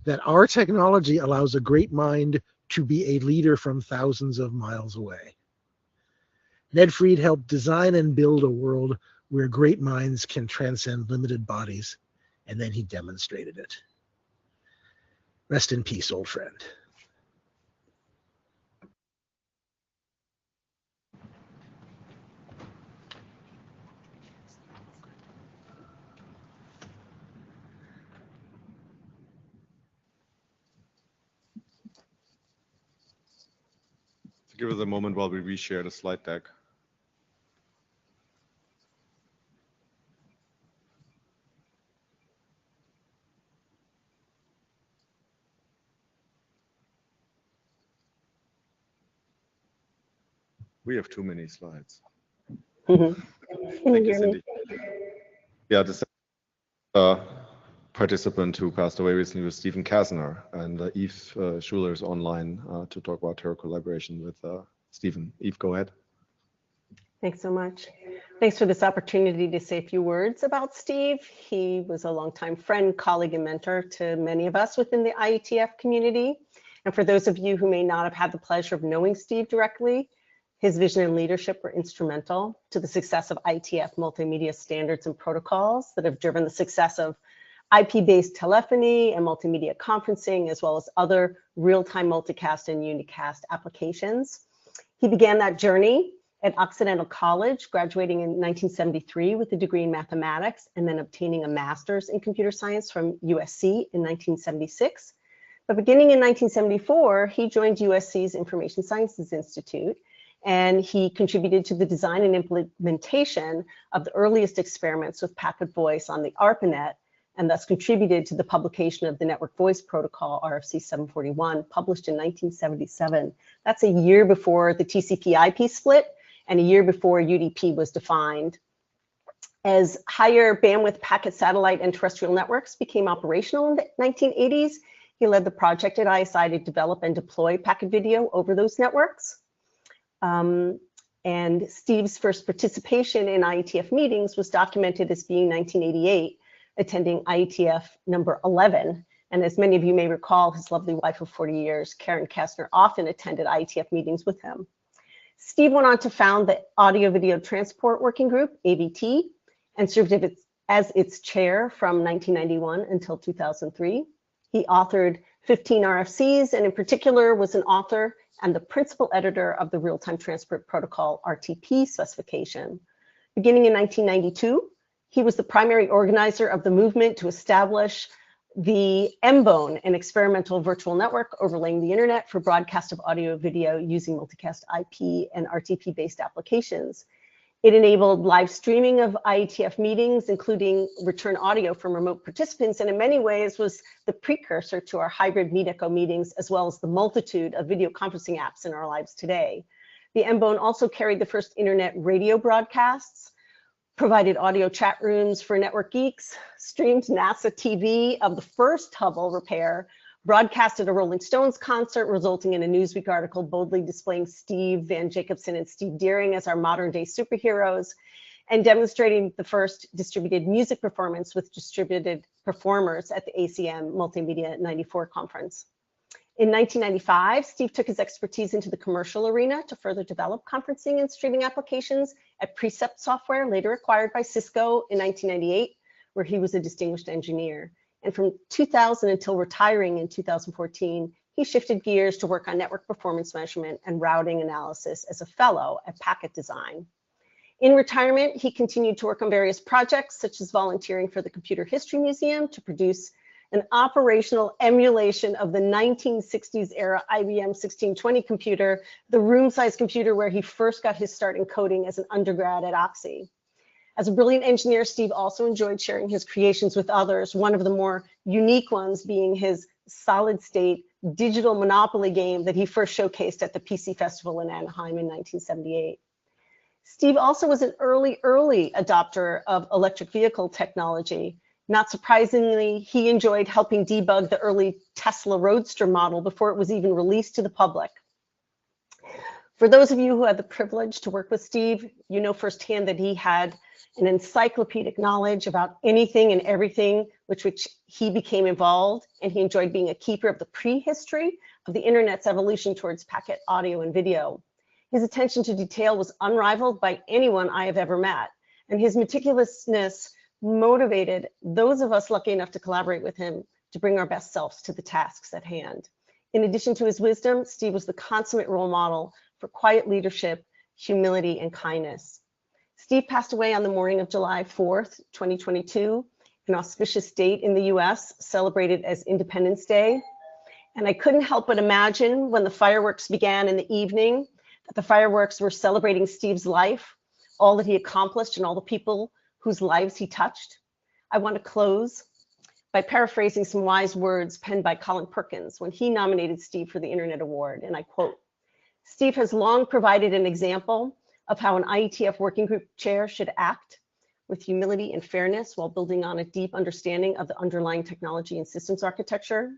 H: that our technology allows a great mind to be a leader from thousands of miles away. Ned Fried helped design and build a world where great minds can transcend limited bodies, and then he demonstrated it. Rest in peace, old friend.
A: Give us a moment while we reshare the slide deck. We have too many slides. Thank you, Cindy. Yeah, the participant who passed away recently was Stephen Kasner, and Eve Schuler is online to talk about her collaboration with Stephen. Eve, go ahead.
I: Thanks so much. Thanks for this opportunity to say a few words about Steve. He was a longtime friend, colleague, and mentor to many of us within the IETF community. And for those of you who may not have had the pleasure of knowing Steve directly, his vision and leadership were instrumental to the success of IETF multimedia standards and protocols that have driven the success of IP-based telephony and multimedia conferencing, as well as other real-time multicast and unicast applications. He began that journey at Occidental College, graduating in 1973 with a degree in mathematics and then obtaining a master's in computer science from USC in 1976. But beginning in 1974, he joined USC's Information Sciences Institute, and he contributed to the design and implementation of the earliest experiments with packet voice on the ARPANET, and thus contributed to the publication of the Network Voice Protocol, RFC 741, published in 1977. That's a year before the TCP/IP split and a year before UDP was defined. As higher bandwidth packet satellite and terrestrial networks became operational in the 1980s, He led the project at ISI to develop and deploy packet video over those networks. And Steve's first participation in IETF meetings was documented as being 1988, attending IETF number 11. And as many of you may recall, his lovely wife of 40 years, Karen Kastner, often attended IETF meetings with him. Steve went on to found the Audio Video Transport Working Group, AVT, and served as its chair from 1991 until 2003. He authored 15 RFCs, and in particular was an author and the principal editor of the Real-Time Transport Protocol, RTP specification. Beginning in 1992, he was the primary organizer of the movement to establish the MBONE, an experimental virtual network overlaying the internet for broadcast of audio video using multicast IP and RTP-based applications. It enabled live streaming of IETF meetings, including return audio from remote participants, and in many ways was the precursor to our hybrid MeetEcho meetings, as well as the multitude of video conferencing apps in our lives today. The MBONE also carried the first internet radio broadcasts, provided audio chat rooms for network geeks, streamed NASA TV of the first Hubble repair, broadcasted a Rolling Stones concert, resulting in a Newsweek article boldly displaying Steve Van Jacobson and Steve Deering as our modern day superheroes, and demonstrating the first distributed music performance with distributed performers at the ACM Multimedia 94 conference. In 1995, Steve took his expertise into the commercial arena to further develop conferencing and streaming applications at Precept Software, later acquired by Cisco in 1998, where he was a distinguished engineer. And from 2000 until retiring in 2014, he shifted gears to work on network performance measurement and routing analysis as a fellow at Packet Design. In retirement, he continued to work on various projects, such as volunteering for the Computer History Museum to produce an operational emulation of the 1960s era IBM 1620 computer, the room-sized computer where he first got his start in coding as an undergrad at Oxy. As a brilliant engineer, Steve also enjoyed sharing his creations with others, one of the more unique ones being his solid-state digital Monopoly game that he first showcased at the PC Festival in Anaheim in 1978. Steve also was an early adopter of electric vehicle technology. Not surprisingly, he enjoyed helping debug the early Tesla Roadster model before it was even released to the public. For those of you who had the privilege to work with Steve, you know firsthand that he had an encyclopedic knowledge about anything and everything with which he became involved, and he enjoyed being a keeper of the prehistory of the internet's evolution towards packet audio and video. His attention to detail was unrivaled by anyone I have ever met, and his meticulousness motivated those of us lucky enough to collaborate with him to bring our best selves to the tasks at hand. In addition to his wisdom, Steve was the consummate role model for quiet leadership, humility, and kindness. Steve passed away on the morning of July 4th, 2022, an auspicious date in the US, celebrated as Independence Day. And I couldn't help but imagine when the fireworks began in the evening, that the fireworks were celebrating Steve's life, all that he accomplished, and all the people whose lives he touched. I want to close by paraphrasing some wise words penned by Colin Perkins when he nominated Steve for the Internet Award, and I quote, "Steve has long provided an example of how an IETF working group chair should act with humility and fairness while building on a deep understanding of the underlying technology and systems architecture.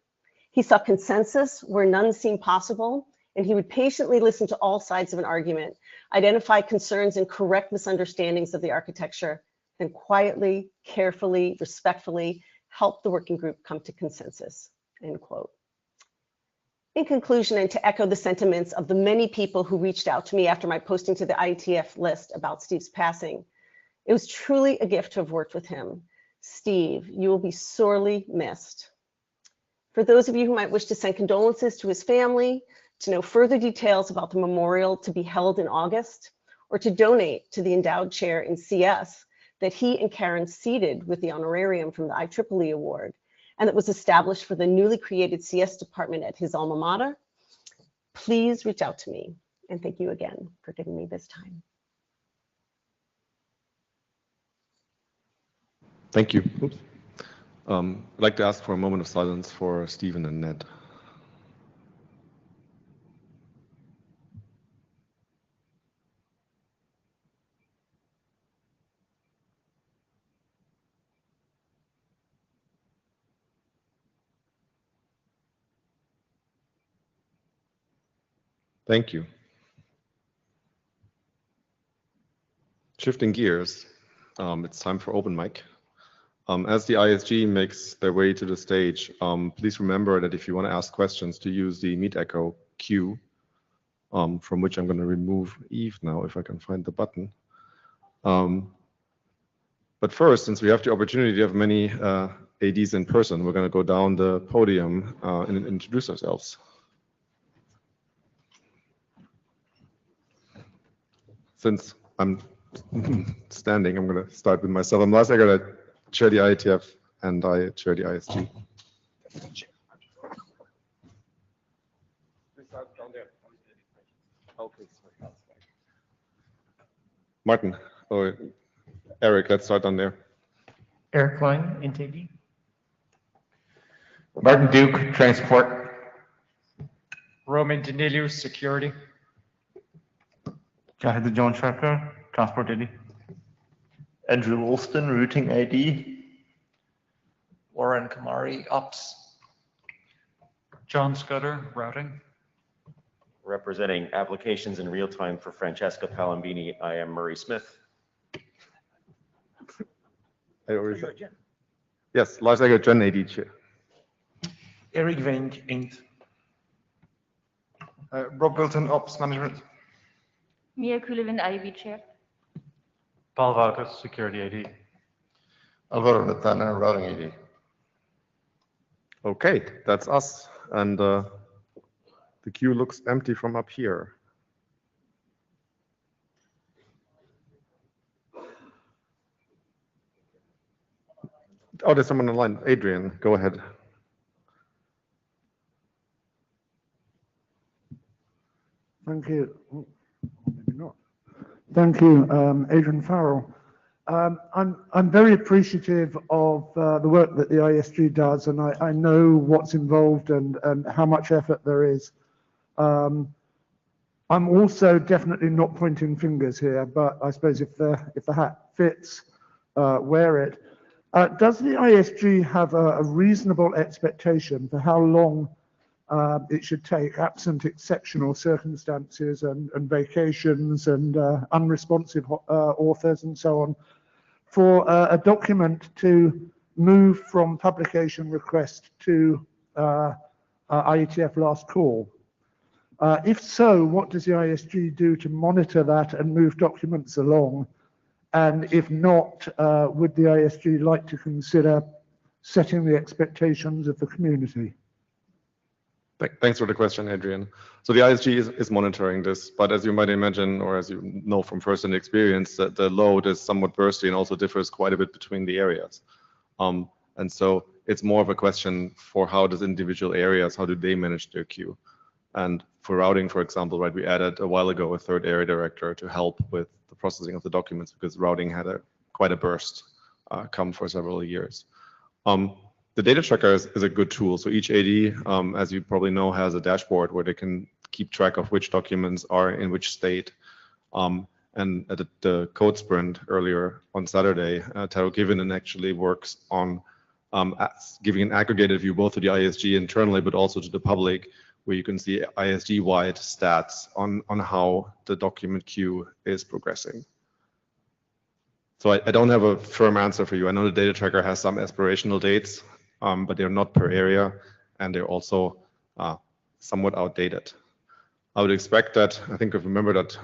I: He saw consensus where none seemed possible, and he would patiently listen to all sides of an argument, identify concerns and correct misunderstandings of the architecture, then quietly, carefully, respectfully help the working group come to consensus," end quote. In conclusion, and to echo the sentiments of the many people who reached out to me after my posting to the IETF list about Steve's passing, it was truly a gift to have worked with him. Steve, you will be sorely missed. For those of you who might wish to send condolences to his family, to know further details about the memorial to be held in August, or to donate to the endowed chair in CS that he and Karen seated with the honorarium from the IEEE Award, and that was established for the newly created CS department at his alma mater, please reach out to me. And thank you again for giving me this time.
A: Thank you. Oops. I'd like to ask for a moment of silence for Stephen and Ned. Thank you. Shifting gears, it's time for open mic. As the ISG makes their way to the stage, please remember that if you want to ask questions, to use the Meet Echo queue, from which I'm going to remove Eve now if I can find the button. But first, since we have the opportunity to have many ADs in person, we're going to go down the podium and introduce ourselves. Since I'm standing, I'm going to start with myself. I'm Lars Eggert. I chair the IETF and I chair the ISG. Martin or Eric, let's start on there.
J: Eric Klein, NTD. Martin Duke, Transport.
K: Roman Daniliou, Security.
L: Jahid John Shaka, Transport AD.
M: Andrew Woolston, Routing AD.
N: Warren Kamari, Ops.
K: John Scudder, Routing.
O: Representing applications in real time for Francesca Palambini, I am Murray Smith.
A: Yes, Lars Eggert, Gen AD chair.
L: Eric Wenk, Int.
P: Rob Wilton, Ops Management.
Q: Mia Kulevind, IEB chair.
R: Paul Vargas, Security AD.
S: Alvaro Natana, Routing AD.
A: Okay, that's us. And the queue looks empty from up here. Oh, there's someone online. Adrian, go ahead.
T: Thank you. Oh, maybe not. Thank you, Adrian Farrell. I'm very appreciative of the work that the ISG does, and I know what's involved and how much effort there is. I'm also definitely not pointing fingers here, but I suppose if the hat fits, wear it. Does the ISG have a reasonable expectation for how long it should take, absent exceptional circumstances and vacations and unresponsive authors and so on, for a document to move from publication request to IETF last call? If so, what does the ISG do to monitor that and move documents along? And if not, would the ISG like to consider setting the expectations of the community?
A: Thanks for the question, Adrian. So the ISG is monitoring this, but as you might imagine, or as you know from first-hand experience, that the load is somewhat bursty and also differs quite a bit between the areas. And so it's more of a question for how does individual areas, how do they manage their queue? And for routing, for example, right, we added a while ago a third area director to help with the processing of the documents because routing had quite a burst come for several years. The data tracker is a good tool. So each AD, as you probably know, has a dashboard where they can keep track of which documents are in which state. And at the code sprint earlier on Saturday, Taro Kivinen actually works on giving an aggregated view both to the ISG internally, but also to the public, where you can see ISG-wide stats on how the document queue is progressing. So I don't have a firm answer for you. I know the data tracker has some aspirational dates, but they're not per area, and they're also somewhat outdated. I would expect that, I think if you remember that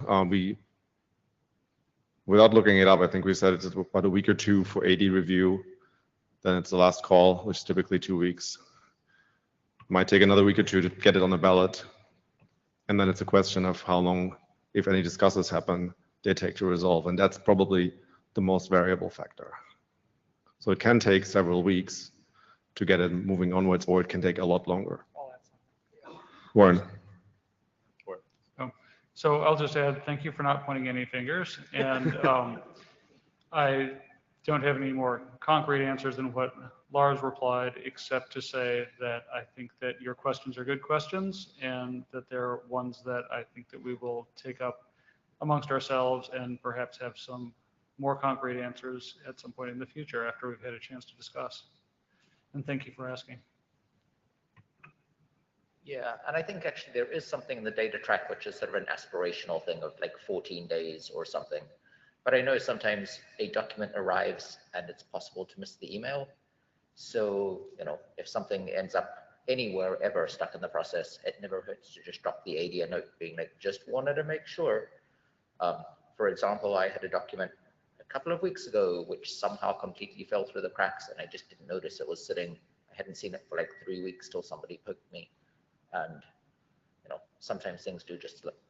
A: without looking it up, I think we said it's about a week or two for AD review, then it's the last call, which is typically 2 weeks. Might take another week or two to get it on the ballot, and then it's a question of how long, if any discussions happen, they take to resolve, and that's probably the most variable factor. So it can take several weeks to get it moving onwards, or it can take a lot longer. Warren.
K: So I'll just add, thank you for not pointing any fingers. And I don't have any more concrete answers than what Lars replied, except to say that I think that your questions are good questions, and that they're ones that I think that we will take up amongst ourselves and perhaps have some more concrete answers at some point in the future after we've had a chance to discuss. And thank you for asking.
U: Yeah, and I think actually there is something in the data track which is sort of an aspirational thing of like 14 days or something. But I know sometimes a document arrives and it's possible to miss the email. So, you know, if something ends up anywhere ever stuck in the process, it never hurts to just drop the AD a note being like, just wanted to make sure. For example, I had a document a couple of weeks ago which somehow completely fell through the cracks and I just didn't notice it was sitting. I hadn't seen it for like 3 weeks till somebody poked me. And, you know, sometimes things do just slip.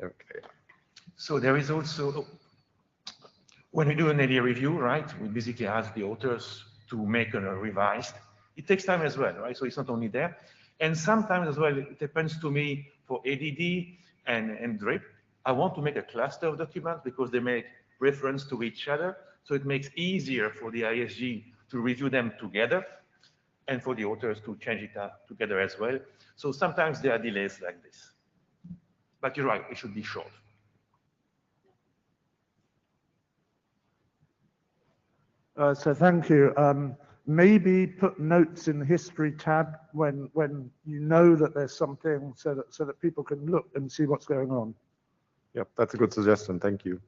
L: Okay. So there is also, when we do an AD review, right, we basically ask the authors to make a revised. It takes time as well, right? So it's not only there. And sometimes as well, it depends to me for ADD and DRIP. I want to make a cluster of documents because they make reference to each other. So it makes easier for the ISG to review them together and for the authors to change it up together as well. So sometimes there are delays like this. But you're right, it should be short.
T: So thank you. Maybe put notes in the history tab when you know that there's something so that people can look and see what's going on.
A: Yep, that's a good suggestion. Thank you.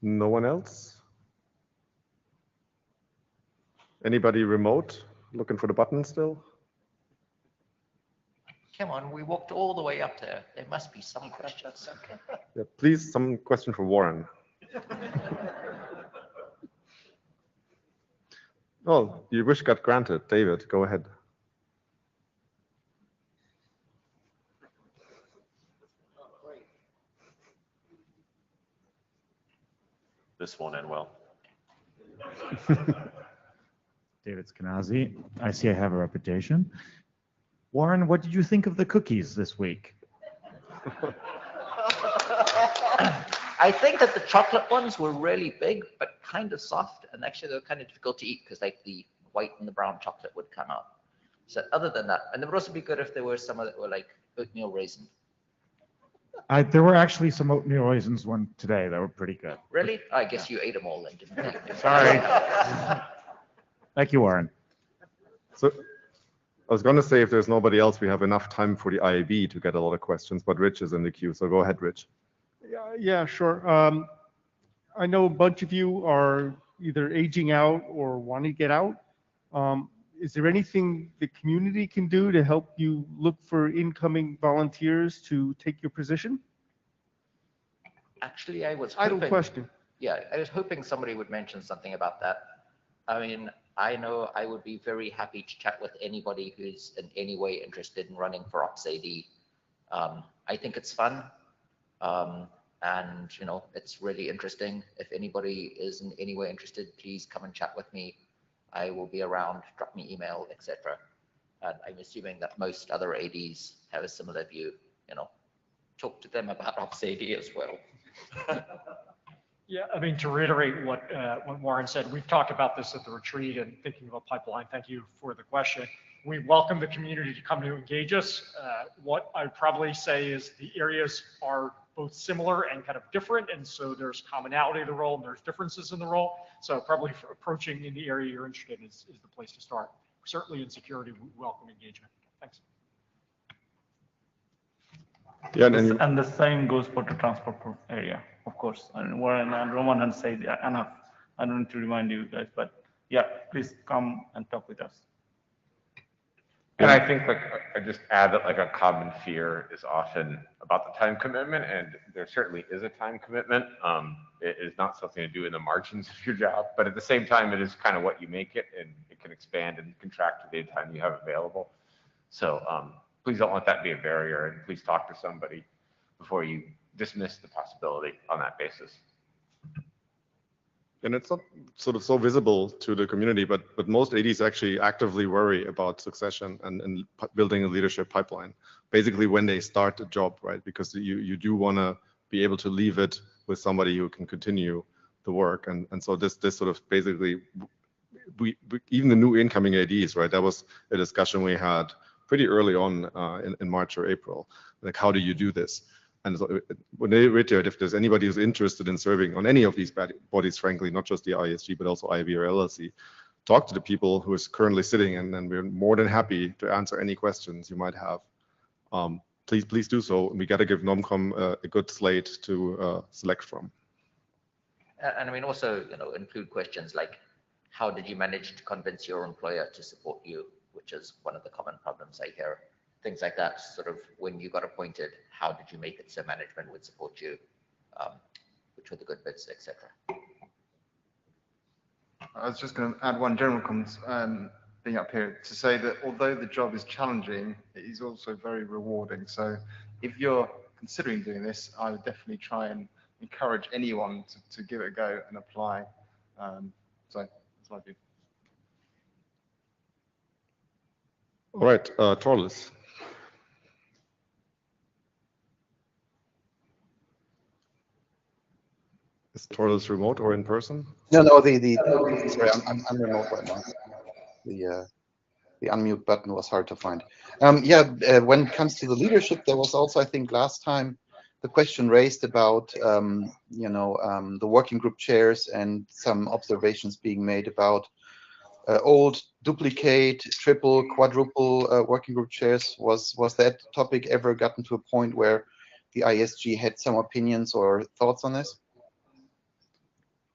A: No one else? Anybody remote looking for the button still?
U: Come on, we walked all the way up there. There must be some questions.
A: Yeah, please, some question for Warren. Oh, your wish got granted. David, go ahead.
O: This won't end well.
V: David Skenazy. I see I have a reputation. Warren, what did you think of the cookies this week?
U: I think that the chocolate ones were really big, but kind of soft, and actually they were kind of difficult to eat because like the white and the brown chocolate would come out. So other than that, and it would also be good if there were some that were like oatmeal raisin.
V: There were actually some oatmeal raisins one today that were pretty good.
U: Really? I guess you ate them all then, didn't you?
V: Sorry. Thank you, Warren.
A: So I was going to say if there's nobody else, we have enough time for the IAB to get a lot of questions, but Rich is in the queue, so go ahead, Rich.
E: Yeah, sure. I know a bunch of you are either aging out or want to get out. Is there anything the community can do to help you look for incoming volunteers to take your position?
U: Actually, I was
E: Idle
U: hoping,
E: question.
U: Yeah, I was hoping somebody would mention something about that. I mean, I know I would be very happy to chat with anybody who's in any way interested in running for Ops AD. I think it's fun. And you know, it's really interesting. If anybody is in any way interested, please come and chat with me. I will be around, drop me email, etc. And I'm assuming that most other ADs have a similar view, you know, talk to them about Ops AD as well.
W: Yeah, I mean, to reiterate what Warren said, we've talked about this at the retreat and thinking of a pipeline. Thank you for the question. We welcome the community to come to engage us. What I'd probably say is the areas are both similar and kind of different, and so there's commonality of the role and there's differences in the role. So probably for approaching in the area you're interested in is the place to start. Certainly in security, we welcome engagement. Thanks.
A: Yeah,
L: and the same goes for the transport area, of course. And Warren and Roman had said enough. I don't need to remind you guys, but yeah, please come and talk with us.
X: And I think like I just add that like a common fear is often about the time commitment, and there certainly is a time commitment. It is not something to do in the margins of your job, but at the same time, it is kind of what you make it, and it can expand and contract to the time you have available. So please don't let that be a barrier, and please talk to somebody before you dismiss the possibility on that basis.
A: And it's not sort of so visible to the community, but most ADs actually actively worry about succession and building a leadership pipeline. Basically, when they start a job, right? Because you do want to be able to leave it with somebody who can continue the work, and so this sort of basically, we even the new incoming ADs, right? That was a discussion we had pretty early on in March or April. Like, how do you do this? And so when they reiterate, if there's anybody who's interested in serving on any of these bodies, frankly, not just the IESG, but also IB or LLC, talk to the people who is currently sitting, and then we're more than happy to answer any questions you might have. Please do so. We got to give NOMCOM a good slate to select from.
U: And I mean, also, include questions like, how did you manage to convince your employer to support you, which is one of the common problems I hear. Things like that, sort of when you got appointed, how did you make it so management would support you, which were the good bits, etc.
P: I was just going to add one general comment, being up here, to say that although the job is challenging, it is also very rewarding. So if you're considering doing this, I would definitely try and encourage anyone to give it a go and apply. So that's my view.
A: All right, Torlis. Is Torlis remote or in person?
B: No, sorry, I'm remote right now. The unmute button was hard to find. When it comes to the leadership, there was also, I think, last time the question raised about, the working group chairs and some observations being made about old duplicate, triple, quadruple working group chairs. Was that topic ever gotten to a point where the ISG had some opinions or thoughts on this?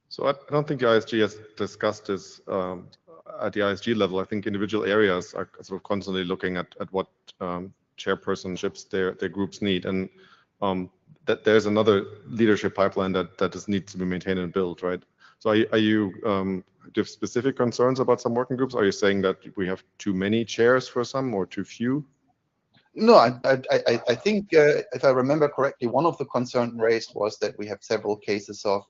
A: So I don't think the ISG has discussed this at the ISG level. I think individual areas are sort of constantly looking at what chairpersonships their groups need, and that there's another leadership pipeline that needs to be maintained and built, right? So are you do you have specific concerns about some working groups? Are you saying that we have too many chairs for some or too few?
B: No, I think if I remember correctly, one of the concerns raised was that we have several cases of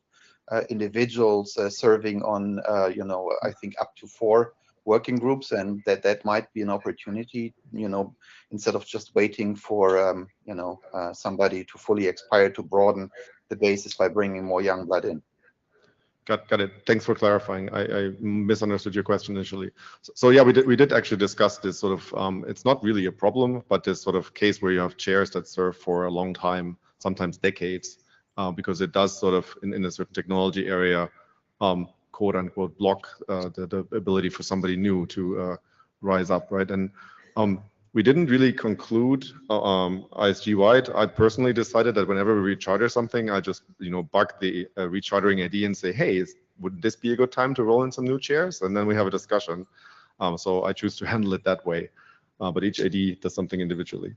B: individuals serving on, I think up to 4 working groups, and that might be an opportunity, instead of just waiting for, somebody to fully expire, to broaden the basis by bringing more young blood in.
A: Got it. Thanks for clarifying. I misunderstood your question initially. So yeah, we did actually discuss this sort of, it's not really a problem, but this sort of case where you have chairs that serve for a long time, sometimes decades, because it does sort of, in a certain technology area, quote unquote, block the ability for somebody new to rise up, right? And we didn't really conclude ISG-wide. I personally decided that whenever we recharter something, I just bug the rechartering AD and say, hey, would this be a good time to roll in some new chairs? And then we have a discussion. So I choose to handle it that way. But each AD does something individually.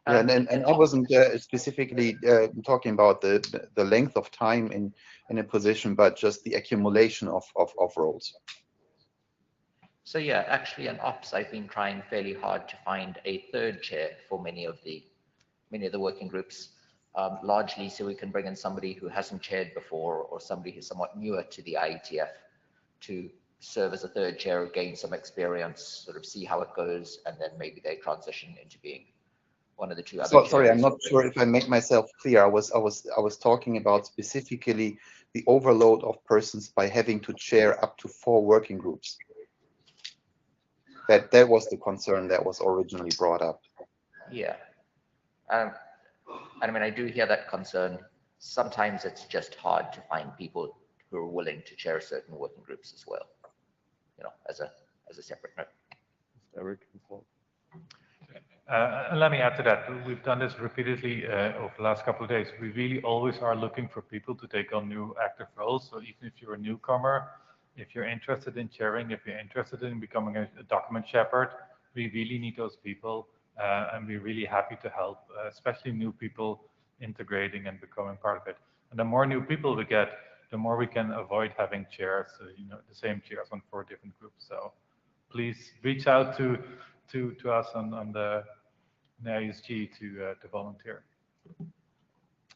B: Yeah, and I wasn't specifically talking about the length of time in a position, but just the accumulation of roles.
U: So yeah, actually in ops, I've been trying fairly hard to find a third chair for many of the working groups, largely so we can bring in somebody who hasn't chaired before, or somebody who's somewhat newer to the IETF to serve as a third chair, gain some experience, sort of see how it goes, and then maybe they transition into being one of the 2 other.
B: Sorry, I'm not sure if I make myself clear. I was talking about specifically the overload of persons by having to chair up to 4 working groups. That was the concern that was originally brought up.
U: Yeah. I mean, I do hear that concern. Sometimes it's just hard to find people who are willing to chair certain working groups as well, as a separate note.
A: Eric.
R: Let me add to that. We've done this repeatedly over the last couple of days. We really always are looking for people to take on new active roles. So even if you're a newcomer, if you're interested in chairing, if you're interested in becoming a document shepherd, we really need those people, and we're really happy to help, especially new people integrating and becoming part of it. And the more new people we get, the more we can avoid having chairs, the same chairs on 4 different groups. So please reach out to us on the ISG to volunteer.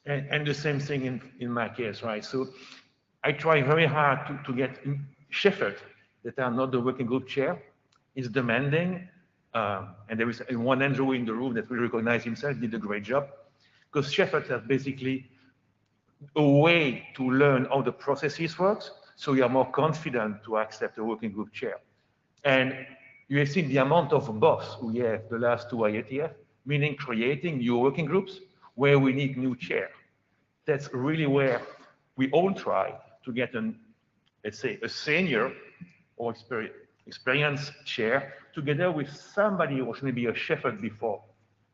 L: And the same thing in my case, right? So I try very hard to get shepherds that are not the working group chair. It's demanding, and there is one Andrew in the room that we recognize himself, did a great job, because shepherds are basically a way to learn how the processes works, so you are more confident to accept a working group chair. And you have seen the amount of boss we have the last 2 IETF, meaning creating new working groups where we need new chair. That's really where we all try to get let's say, a senior or experienced chair together with somebody who was maybe a shepherd before.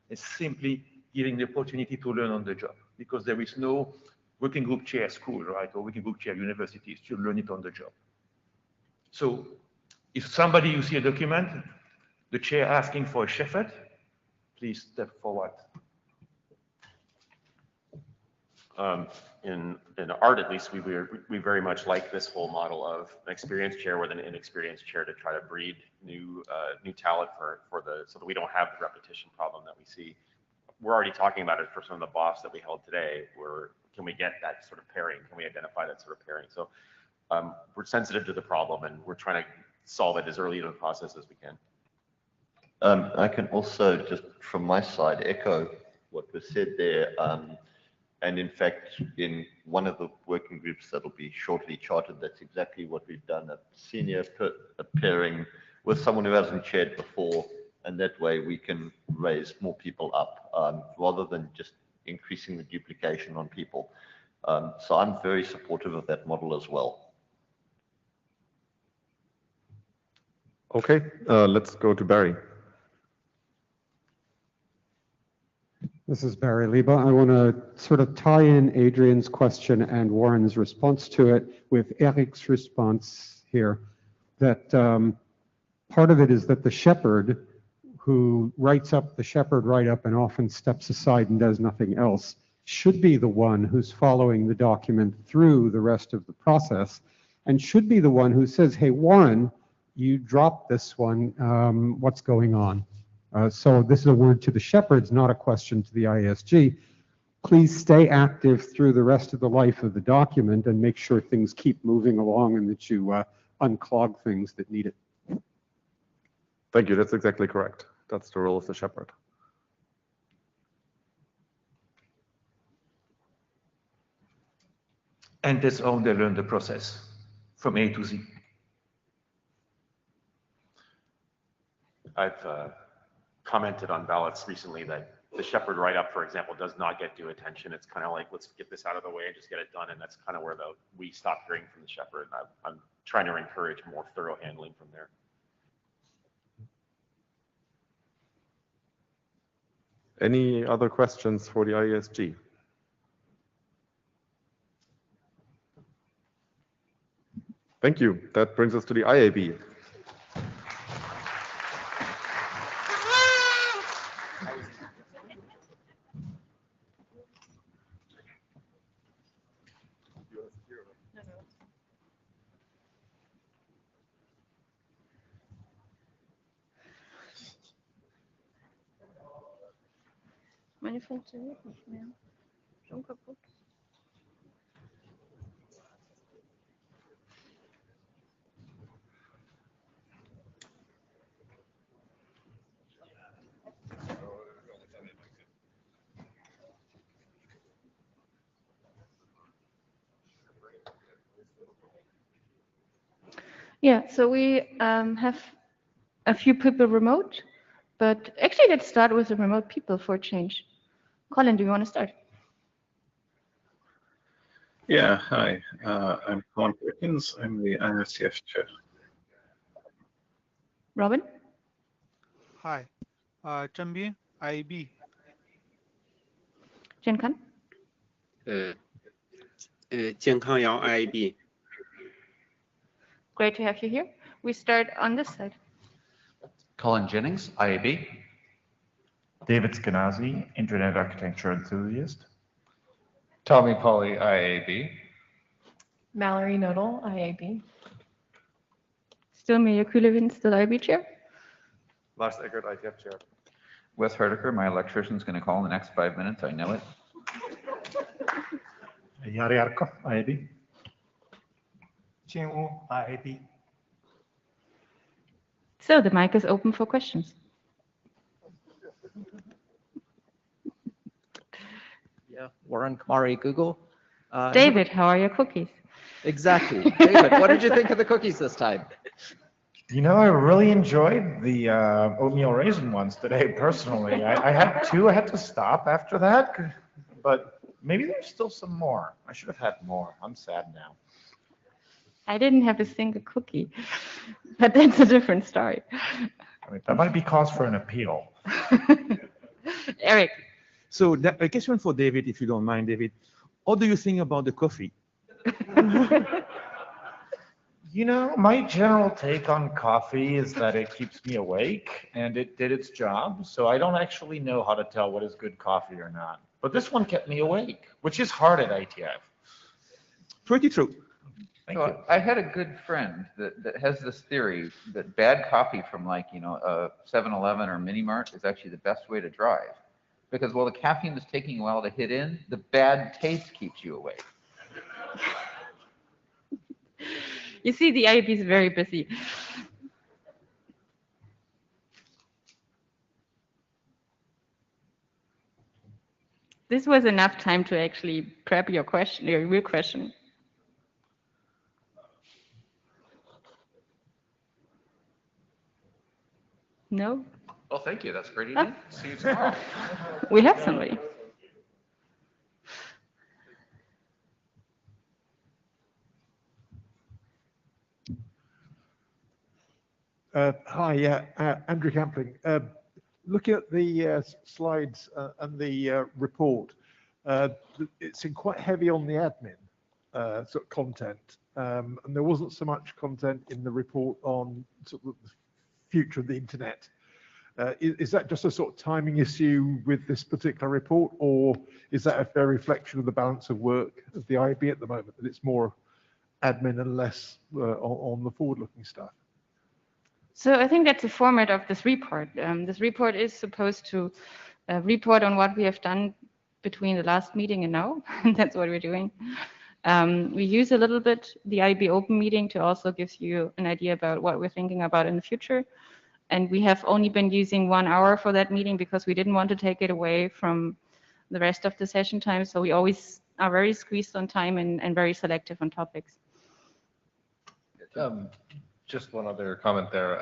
L: It's simply giving the opportunity to learn on the job, because there is no working group chair school, right, or working group chair universities. You learn it on the job. So if somebody, you see a document, the chair asking for a shepherd, please step forward.
O: In art, at least, we very much like this whole model of an experienced chair with an inexperienced chair to try to breed new talent so that we don't have the repetition problem that we see. We're already talking about it for some of the BOFs that we held today, where can we get that sort of pairing? Can we identify that sort of pairing? So we're sensitive to the problem, and we're trying to solve it as early in the process as we can.
M: I can also, just from my side, echo what was said there. And in fact, in one of the working groups that'll be shortly chartered, that's exactly what we've done, a senior pairing with someone who hasn't chaired before, and that way we can raise more people up, rather than just increasing the duplication on people. So I'm very supportive of that model as well.
A: Okay, let's go to Barry.
C: This is Barry Leba. I want to sort of tie in Adrian's question and Warren's response to it with Eric's response here, that part of it is that the shepherd who writes up the shepherd write-up and often steps aside and does nothing else should be the one who's following the document through the rest of the process, and should be the one who says, hey, Warren, you dropped this one, what's going on? So this is a word to the shepherds, not a question to the ISG. Please stay active through the rest of the life of the document and make sure things keep moving along and that you unclog things that need it.
A: Thank you, that's exactly correct. That's the role of the shepherd.
L: And that's how they learn the process from A to Z.
O: I've commented on ballots recently that the shepherd write-up, for example, does not get due attention. It's kind of like, let's get this out of the way and just get it done. And that's kind of where we stop hearing from the shepherd. And I'm trying to encourage more thorough handling from there.
A: Any other questions for the IESG? Thank you. That brings us to the IAB.
Q: Meine funktioniert nicht mehr. Schon kaputt. Yeah, so we have a few people remote, but actually let's start with the remote people for a change. Colin, do you want to start?
D: Yeah, hi. I'm Colin Perkins. I'm the IRTF chair.
Q: Robin?
F: Hi. Chanbin, IB.
Q: Jen Kan?
G: 健康瑶 IB.
Q: Great to have you here. We start on this side.
V: Colin Jennings, IAB. David Skenazy, Internet Architecture Enthusiast.
J: Tommy Pauly, IAB.
Y: Mallory Nodal, IAB.
Q: Still Mia Kulevin, still IB chair.
A: Lars Eggert, IETF chair.
Z: Wes Herdeker, my electrician's going to call in the next 5 minutes. I know it.
V: Jari Arko, IAB.
J: Jin Wu, IAB.
Q: So the mic is open for questions.
N: Yeah, Warren Kamari, Google.
Q: David, how are your cookies?
N: Exactly. David, what did you think of the cookies this time?
V: You know, I really enjoyed the oatmeal raisin ones today, personally. I had two. I had to stop after that. but maybe there's still some more. I should have had more. I'm sad now.
Q: I didn't have a single cookie, but that's a different story.
V: I mean, that might be cause for an appeal.
Q: Eric.
E: So a question for David, if you don't mind, David. What do you think about the coffee?
V: You know, my general take on coffee is that it keeps me awake, and it did its job. So I don't actually know how to tell what is good coffee or not. But this one kept me awake, which is hard at IETF.
E: Pretty true.
V: Thank
Z: So
V: you.
Z: I had a good friend that has this theory that bad coffee from like, you know, a 7-Eleven or Mini Mart is actually the best way to drive. Because while the caffeine is taking a while to hit in, the bad taste keeps you awake.
Q: You see, the IEB is very busy. This was enough time to actually prep your question, your real question. No?
O: Well, thank you. That's a great evening. See you tomorrow.
Q: We have somebody.
H: Hi, Andrew Campling. Looking at the slides and the report, it's quite heavy on the admin sort of content, and there wasn't so much content in the report on sort of the future of the internet. Is that just a sort of timing issue with this particular report, or is that a fair reflection of the balance of work of the IB at the moment, that it's more admin and less on the forward-looking stuff?
Q: So I think that's the format of this report. This report is supposed to report on what we have done between the last meeting and now, and that's what we're doing. We use a little bit the IB open meeting to also give you an idea about what we're thinking about in the future. And we have only been using 1 hour for that meeting because we didn't want to take it away from the rest of the session time. So we always are very squeezed on time and very selective on topics.
J: Just one other comment there.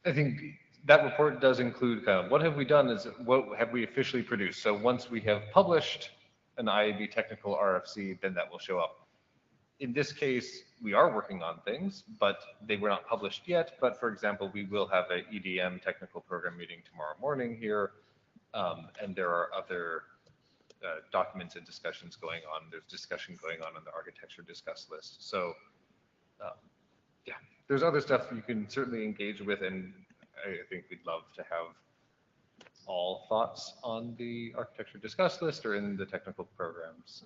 J: I think that report does include kind of what have we done, is what have we officially produced. So once we have published an IAB technical RFC, then that will show up. In this case, we are working on things, but they were not published yet. But for example, we will have an EDM technical program meeting tomorrow morning here. And there are other documents and discussions going on. There's discussion going on the architecture discuss list. So yeah, there's other stuff you can certainly engage with, and I think we'd love to have all thoughts on the architecture discuss list or in the technical programs.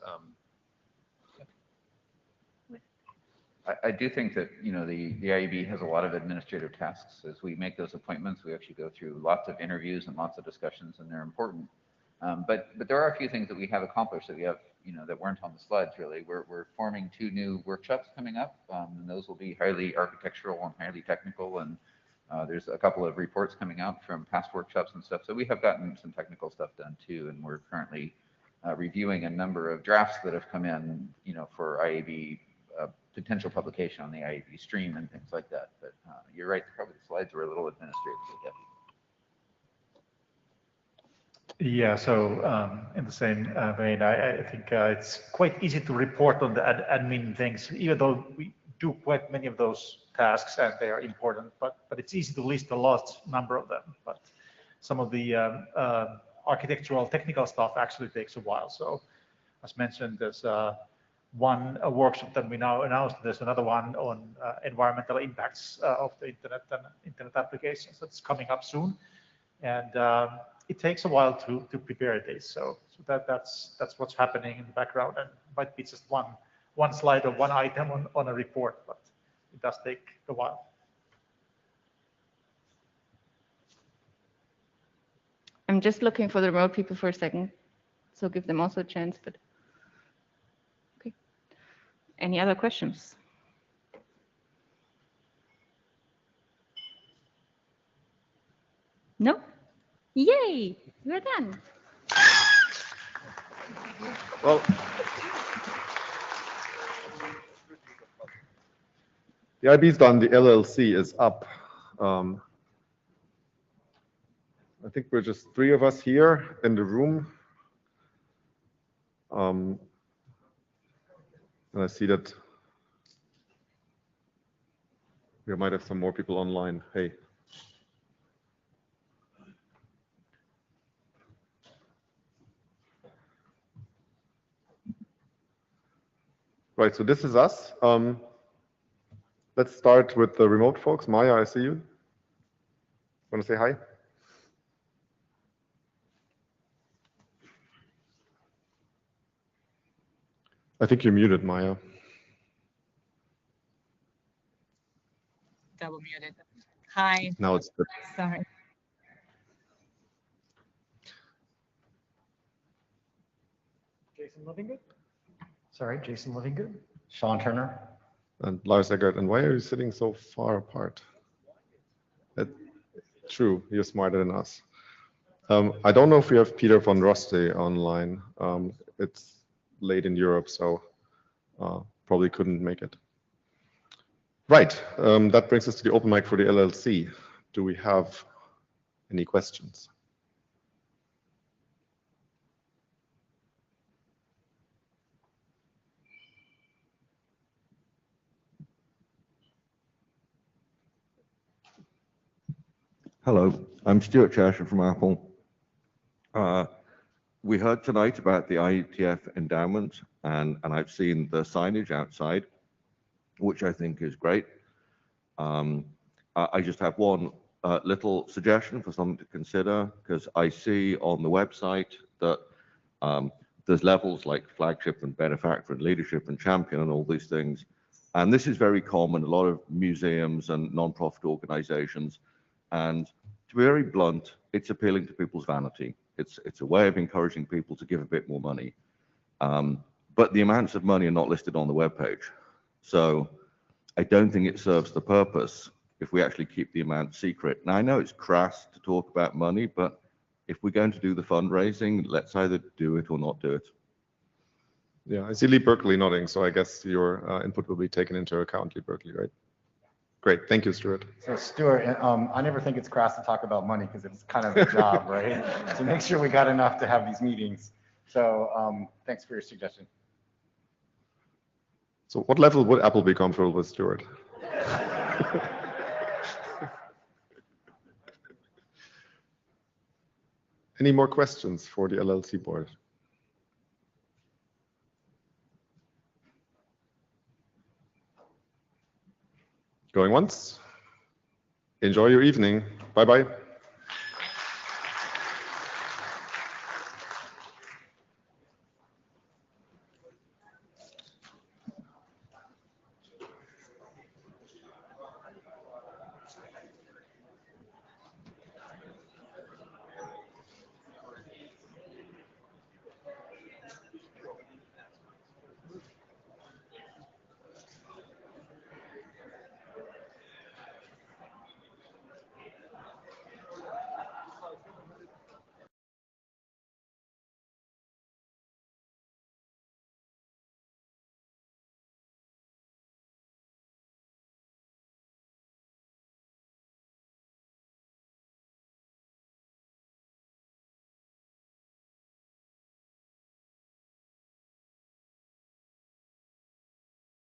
Z: I do think that, you know, the IEB has a lot of administrative tasks. As we make those appointments, we actually go through lots of interviews and lots of discussions, and they're important. But there are a few things that we have accomplished that we have, you know, that weren't on the slides really. We're forming 2 new workshops coming up, and those will be highly architectural and highly technical. And there's a couple of reports coming out from past workshops and stuff. So we have gotten some technical stuff done too, and we're currently reviewing a number of drafts that have come in, you know, for IAB potential publication on the IAB stream and things like that. But you're right, probably the slides were a little administratively heavy.
I: Yeah, so in the same vein, I think it's quite easy to report on the admin things, even though we do quite many of those tasks and they are important, but it's easy to list a large number of them. But some of the architectural technical stuff actually takes a while. So as mentioned, there's one workshop that we now announced. There's another one on environmental impacts of the internet and internet applications that's coming up soon. And it takes a while to prepare this. So that's what's happening in the background, and it might be just one slide or one item on a report, but it does take a while.
Q: I'm just looking for the remote people for a second, so give them also a chance. But okay, any other questions? No? Yay, we're done.
A: Well, the IB's done, the LLC is up. I think we're just 3 of us here in the room. And I see that we might have some more people online. Hey. Right, so this is us. Let's start with the remote folks. Maya, I see you. Want to say hi? I think you're muted, Maya.
K: Double muted. Hi.
A: Now it's good.
K: Sorry.
P: Jason Livingood. Sorry, Jason Livingood. Sean Turner.
A: And Lars Eggert. And why are you sitting so far apart? True, you're smarter than us. I don't know if we have Peter von Roste online. It's late in Europe, so probably couldn't make it. Right, that brings us to the open mic for the LLC. Do we have any questions?
S: Hello, I'm Stuart Cheshire from Apple. We heard tonight about the IETF endowment, and I've seen the signage outside, which I think is great. I just have one little suggestion for something to consider, because I see on the website that there's levels like flagship and benefactor and leadership and champion and all these things. And this is very common, a lot of museums and non-profit organizations. And to be very blunt, it's appealing to people's vanity. It's a way of encouraging people to give a bit more money. But the amounts of money are not listed on the webpage. So I don't think it serves the purpose if we actually keep the amount secret. Now, I know it's crass to talk about money, but if we're going to do the fundraising, let's either do it or not do it.
A: Yeah, I see Lee Berkeley nodding, so I guess your input will be taken into account, Lee Berkeley, right? Great, thank you, Stuart.
P: So Stuart, I never think it's crass to talk about money because it's kind of the job, right? To make sure we got enough to have these meetings. So thanks for your suggestion.
A: So what level would Apple be comfortable with, Stuart? Any more questions for the LLC board? Going once? Enjoy your evening. Bye-bye.